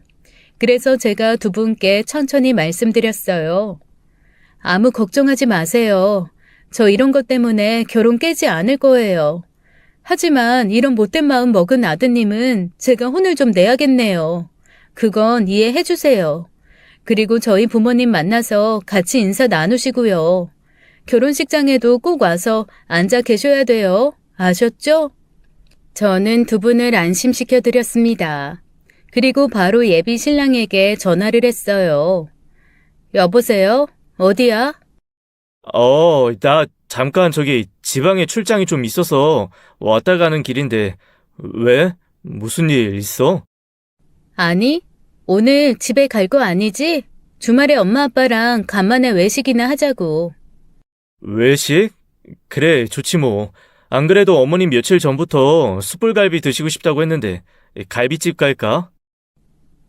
그래서 제가 두 분께 천천히 말씀드렸어요. 아무 걱정하지 마세요. 저 이런 것 때문에 결혼 깨지 않을 거예요. 하지만 이런 못된 마음 먹은 아드님은 제가 혼을 좀 내야겠네요. 그건 이해해 주세요. 그리고 저희 부모님 만나서 같이 인사 나누시고요. 결혼식장에도 꼭 와서 앉아 계셔야 돼요. 아셨죠? 저는 두 분을 안심시켜 드렸습니다. 그리고 바로 예비 신랑에게 전화를 했어요. 여보세요? 어디야? 나 잠깐 저기 지방에 출장이 좀 있어서 왔다 가는 길인데 왜? 무슨 일 있어? 아니, 오늘 집에 갈 거 아니지? 주말에 엄마 아빠랑 간만에 외식이나 하자고. 외식? 그래, 좋지 뭐. 안 그래도 어머님 며칠 전부터 숯불갈비 드시고 싶다고 했는데 갈비집 갈까?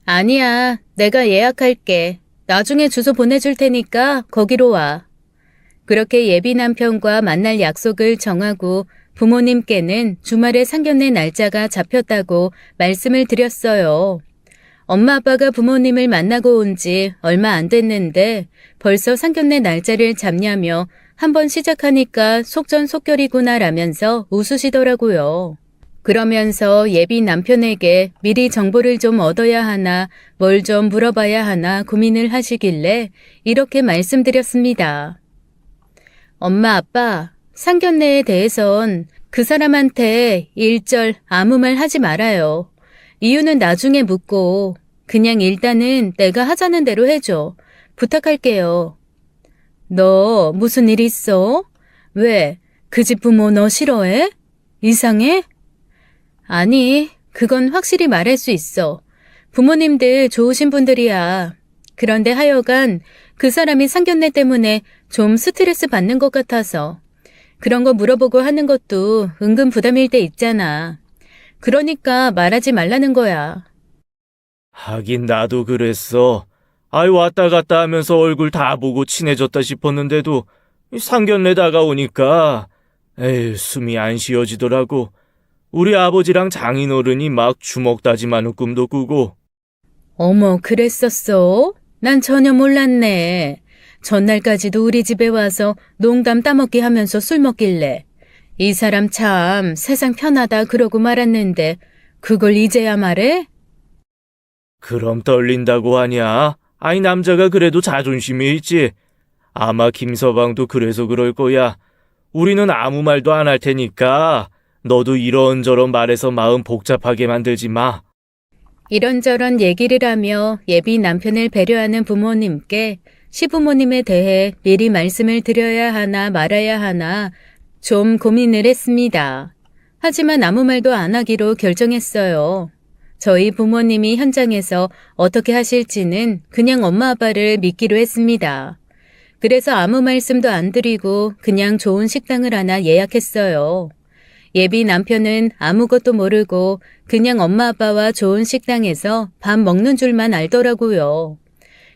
아니야, 내가 예약할게. 나중에 주소 보내줄 테니까 거기로 와. 그렇게 예비 남편과 만날 약속을 정하고 부모님께는 주말에 상견례 날짜가 잡혔다고 말씀을 드렸어요. 엄마 아빠가 부모님을 만나고 온 지 얼마 안 됐는데 벌써 상견례 날짜를 잡냐며 한번 시작하니까 속전속결이구나라면서 웃으시더라고요. 그러면서 예비 남편에게 미리 정보를 좀 얻어야 하나 뭘 좀 물어봐야 하나 고민을 하시길래 이렇게 말씀드렸습니다. 엄마 아빠, 상견례에 대해선 그 사람한테 일절 아무 말 하지 말아요. 이유는 나중에 묻고 그냥 일단은 내가 하자는 대로 해줘. 부탁할게요. 너 무슨 일 있어? 왜? 그 집 부모 너 싫어해? 이상해? 아니, 그건 확실히 말할 수 있어. 부모님들 좋으신 분들이야. 그런데 하여간 그 사람이 상견례 때문에 좀 스트레스 받는 것 같아서 그런 거 물어보고 하는 것도 은근 부담일 때 있잖아. 그러니까 말하지 말라는 거야. 하긴 나도 그랬어. 아이 왔다 갔다 하면서 얼굴 다 보고 친해졌다 싶었는데도 상견례 다가오니까 숨이 안 쉬어지더라고. 우리 아버지랑 장인어른이 막 주먹 다짐하는 꿈도 꾸고. 어머, 그랬었어? 난 전혀 몰랐네. 전날까지도 우리 집에 와서 농담 따먹기 하면서 술 먹길래 이 사람 참 세상 편하다 그러고 말았는데 그걸 이제야 말해? 그럼 떨린다고 하냐? 아이 남자가 그래도 자존심이 있지. 아마 김서방도 그래서 그럴 거야. 우리는 아무 말도 안 할 테니까 너도 이런저런 말해서 마음 복잡하게 만들지 마. 이런저런 얘기를 하며 예비 남편을 배려하는 부모님께 시부모님에 대해 미리 말씀을 드려야 하나 말아야 하나 좀 고민을 했습니다. 하지만 아무 말도 안 하기로 결정했어요. 저희 부모님이 현장에서 어떻게 하실지는 그냥 엄마 아빠를 믿기로 했습니다. 그래서 아무 말씀도 안 드리고 그냥 좋은 식당을 하나 예약했어요. 예비 남편은 아무것도 모르고 그냥 엄마 아빠와 좋은 식당에서 밥 먹는 줄만 알더라고요.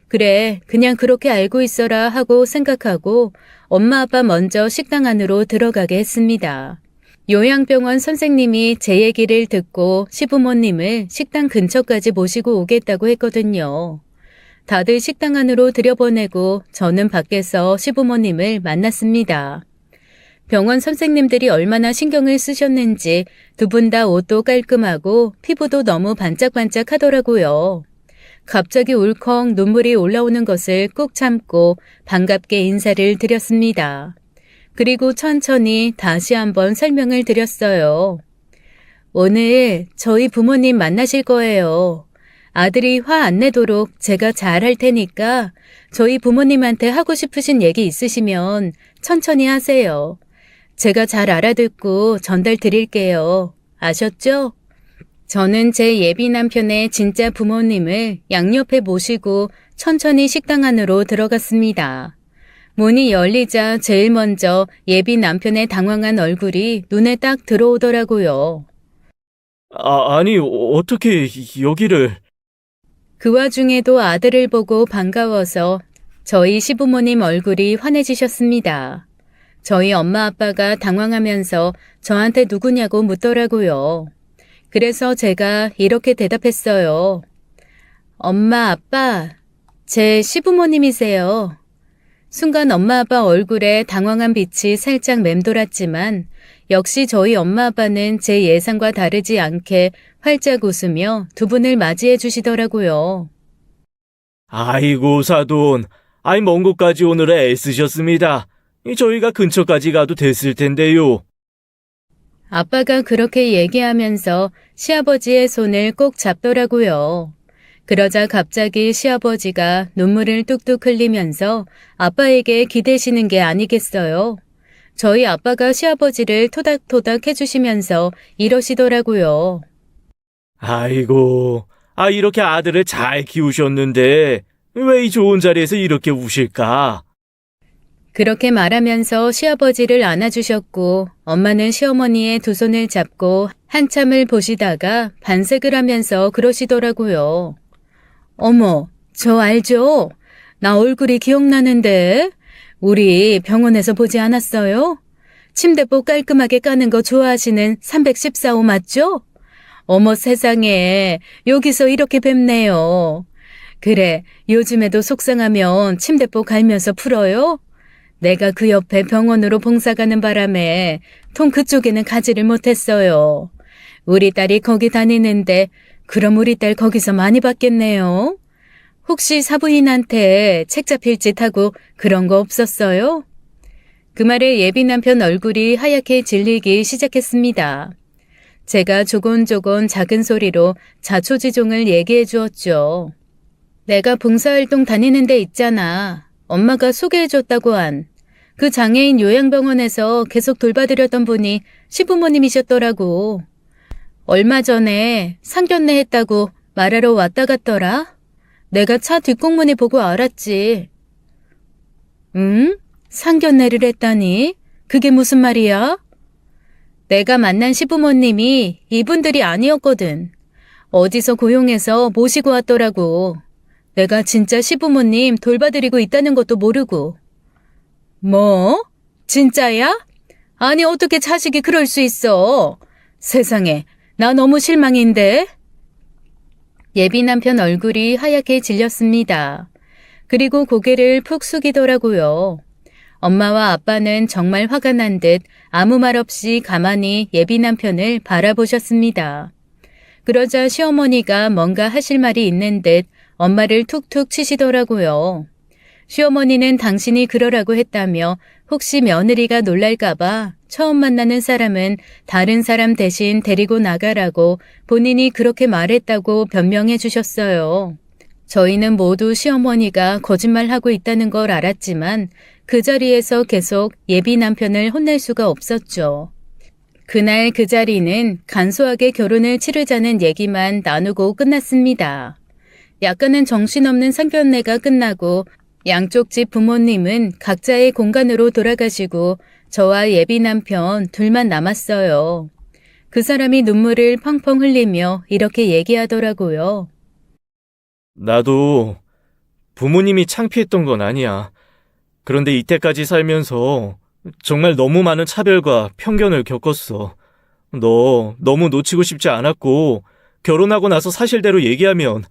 그래, 그냥 그렇게 알고 있어라 하고 생각하고 엄마 아빠 먼저 식당 안으로 들어가게 했습니다. 요양병원 선생님이 제 얘기를 듣고 시부모님을 식당 근처까지 모시고 오겠다고 했거든요. 다들 식당 안으로 들여보내고 저는 밖에서 시부모님을 만났습니다. 병원 선생님들이 얼마나 신경을 쓰셨는지 두 분 다 옷도 깔끔하고 피부도 너무 반짝반짝 하더라고요. 갑자기 울컥 눈물이 올라오는 것을 꾹 참고 반갑게 인사를 드렸습니다. 그리고 천천히 다시 한번 설명을 드렸어요. 오늘 저희 부모님 만나실 거예요. 아들이 화 안 내도록 제가 잘 할 테니까 저희 부모님한테 하고 싶으신 얘기 있으시면 천천히 하세요. 제가 잘 알아듣고 전달 드릴게요. 아셨죠? 저는 제 예비 남편의 진짜 부모님을 양옆에 모시고 천천히 식당 안으로 들어갔습니다. 문이 열리자 제일 먼저 예비 남편의 당황한 얼굴이 눈에 딱 들어오더라고요. 아니, 어떻게 여기를... 그 와중에도 아들을 보고 반가워서 저희 시부모님 얼굴이 환해지셨습니다. 저희 엄마 아빠가 당황하면서 저한테 누구냐고 묻더라고요. 그래서 제가 이렇게 대답했어요. 엄마, 아빠, 제 시부모님이세요. 순간 엄마 아빠 얼굴에 당황한 빛이 살짝 맴돌았지만 역시 저희 엄마 아빠는 제 예상과 다르지 않게 활짝 웃으며 두 분을 맞이해 주시더라고요. 아이고, 사돈. 아이, 먼 곳까지 오느라 애쓰셨습니다. 저희가 근처까지 가도 됐을 텐데요. 아빠가 그렇게 얘기하면서 시아버지의 손을 꼭 잡더라고요. 그러자 갑자기 시아버지가 눈물을 뚝뚝 흘리면서 아빠에게 기대시는 게 아니겠어요. 저희 아빠가 시아버지를 토닥토닥 해주시면서 이러시더라고요. 아이고, 이렇게 아들을 잘 키우셨는데 왜 이 좋은 자리에서 이렇게 우실까? 그렇게 말하면서 시아버지를 안아주셨고 엄마는 시어머니의 두 손을 잡고 한참을 보시다가 반색을 하면서 그러시더라고요. 어머, 저 알죠? 나 얼굴이 기억나는데 우리 병원에서 보지 않았어요? 침대복 깔끔하게 까는 거 좋아하시는 314호 맞죠? 어머 세상에 여기서 이렇게 뵙네요. 그래, 요즘에도 속상하면 침대복 갈면서 풀어요? 내가 그 옆에 병원으로 봉사 가는 바람에 통 그쪽에는 가지를 못했어요. 우리 딸이 거기 다니는데 그럼 우리 딸 거기서 많이 받겠네요. 혹시 사부인한테 책 잡힐 짓 하고 그런 거 없었어요? 그 말에 예비 남편 얼굴이 하얗게 질리기 시작했습니다. 제가 조곤조곤 작은 소리로 자초지종을 얘기해 주었죠. 내가 봉사활동 다니는 데 있잖아. 엄마가 소개해줬다고 한 그 장애인 요양병원에서 계속 돌봐드렸던 분이 시부모님이셨더라고. 얼마 전에 상견례 했다고 말하러 왔다 갔더라. 내가 차 뒷공문에 보고 알았지. 응? 상견례를 했다니? 그게 무슨 말이야? 내가 만난 시부모님이 이분들이 아니었거든. 어디서 고용해서 모시고 왔더라고. 내가 진짜 시부모님 돌봐드리고 있다는 것도 모르고. 뭐? 진짜야? 아니 어떻게 자식이 그럴 수 있어? 세상에, 나 너무 실망인데? 예비 남편 얼굴이 하얗게 질렸습니다. 그리고 고개를 푹 숙이더라고요. 엄마와 아빠는 정말 화가 난 듯 아무 말 없이 가만히 예비 남편을 바라보셨습니다. 그러자 시어머니가 뭔가 하실 말이 있는 듯 엄마를 툭툭 치시더라고요. 시어머니는 당신이 그러라고 했다며 혹시 며느리가 놀랄까봐 처음 만나는 사람은 다른 사람 대신 데리고 나가라고 본인이 그렇게 말했다고 변명해 주셨어요. 저희는 모두 시어머니가 거짓말하고 있다는 걸 알았지만 그 자리에서 계속 예비 남편을 혼낼 수가 없었죠. 그날 그 자리는 간소하게 결혼을 치르자는 얘기만 나누고 끝났습니다. 약간은 정신없는 상견례가 끝나고 양쪽 집 부모님은 각자의 공간으로 돌아가시고 저와 예비 남편 둘만 남았어요. 그 사람이 눈물을 펑펑 흘리며 이렇게 얘기하더라고요. 나도 부모님이 창피했던 건 아니야. 그런데 이때까지 살면서 정말 너무 많은 차별과 편견을 겪었어. 너 너무 놓치고 싶지 않았고 결혼하고 나서 사실대로 얘기하면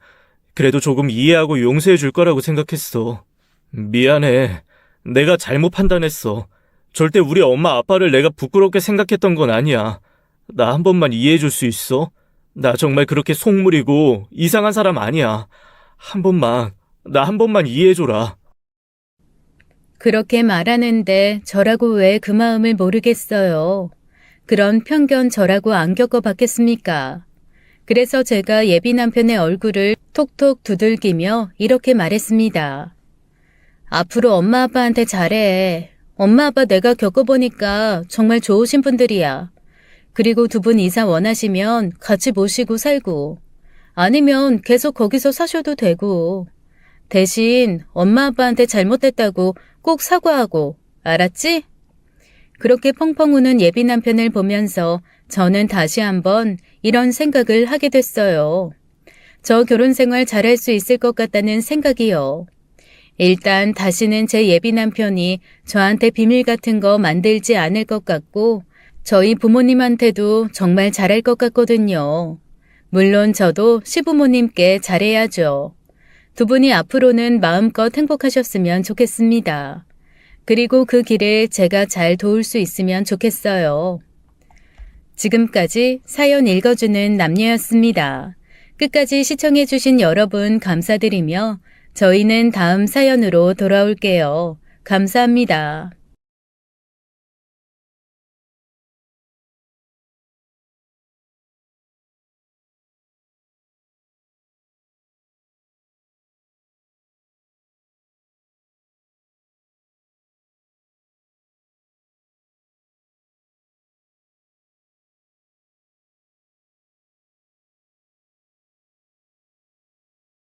그래도 조금 이해하고 용서해 줄 거라고 생각했어. 미안해. 내가 잘못 판단했어. 절대 우리 엄마 아빠를 내가 부끄럽게 생각했던 건 아니야. 나 한 번만 이해해 줄 수 있어? 나 정말 그렇게 속물이고 이상한 사람 아니야. 나 한 번만 이해해 줘라. 그렇게 말하는데 저라고 왜 그 마음을 모르겠어요. 그런 편견 저라고 안 겪어봤겠습니까? 그래서 제가 예비 남편의 얼굴을 톡톡 두들기며 이렇게 말했습니다. 앞으로 엄마 아빠한테 잘해. 엄마 아빠 내가 겪어보니까 정말 좋으신 분들이야. 그리고 두 분 이사 원하시면 같이 모시고 살고 아니면 계속 거기서 사셔도 되고 대신 엄마 아빠한테 잘못됐다고 꼭 사과하고 알았지? 그렇게 펑펑 우는 예비 남편을 보면서 저는 다시 한번 이런 생각을 하게 됐어요. 저 결혼 생활 잘할 수 있을 것 같다는 생각이요. 일단 다시는 제 예비 남편이 저한테 비밀 같은 거 만들지 않을 것 같고 저희 부모님한테도 정말 잘할 것 같거든요. 물론 저도 시부모님께 잘해야죠. 두 분이 앞으로는 마음껏 행복하셨으면 좋겠습니다. 그리고 그 길을 제가 잘 도울 수 있으면 좋겠어요. 지금까지 사연 읽어주는 남녀였습니다. 끝까지 시청해주신 여러분 감사드리며 저희는 다음 사연으로 돌아올게요. 감사합니다.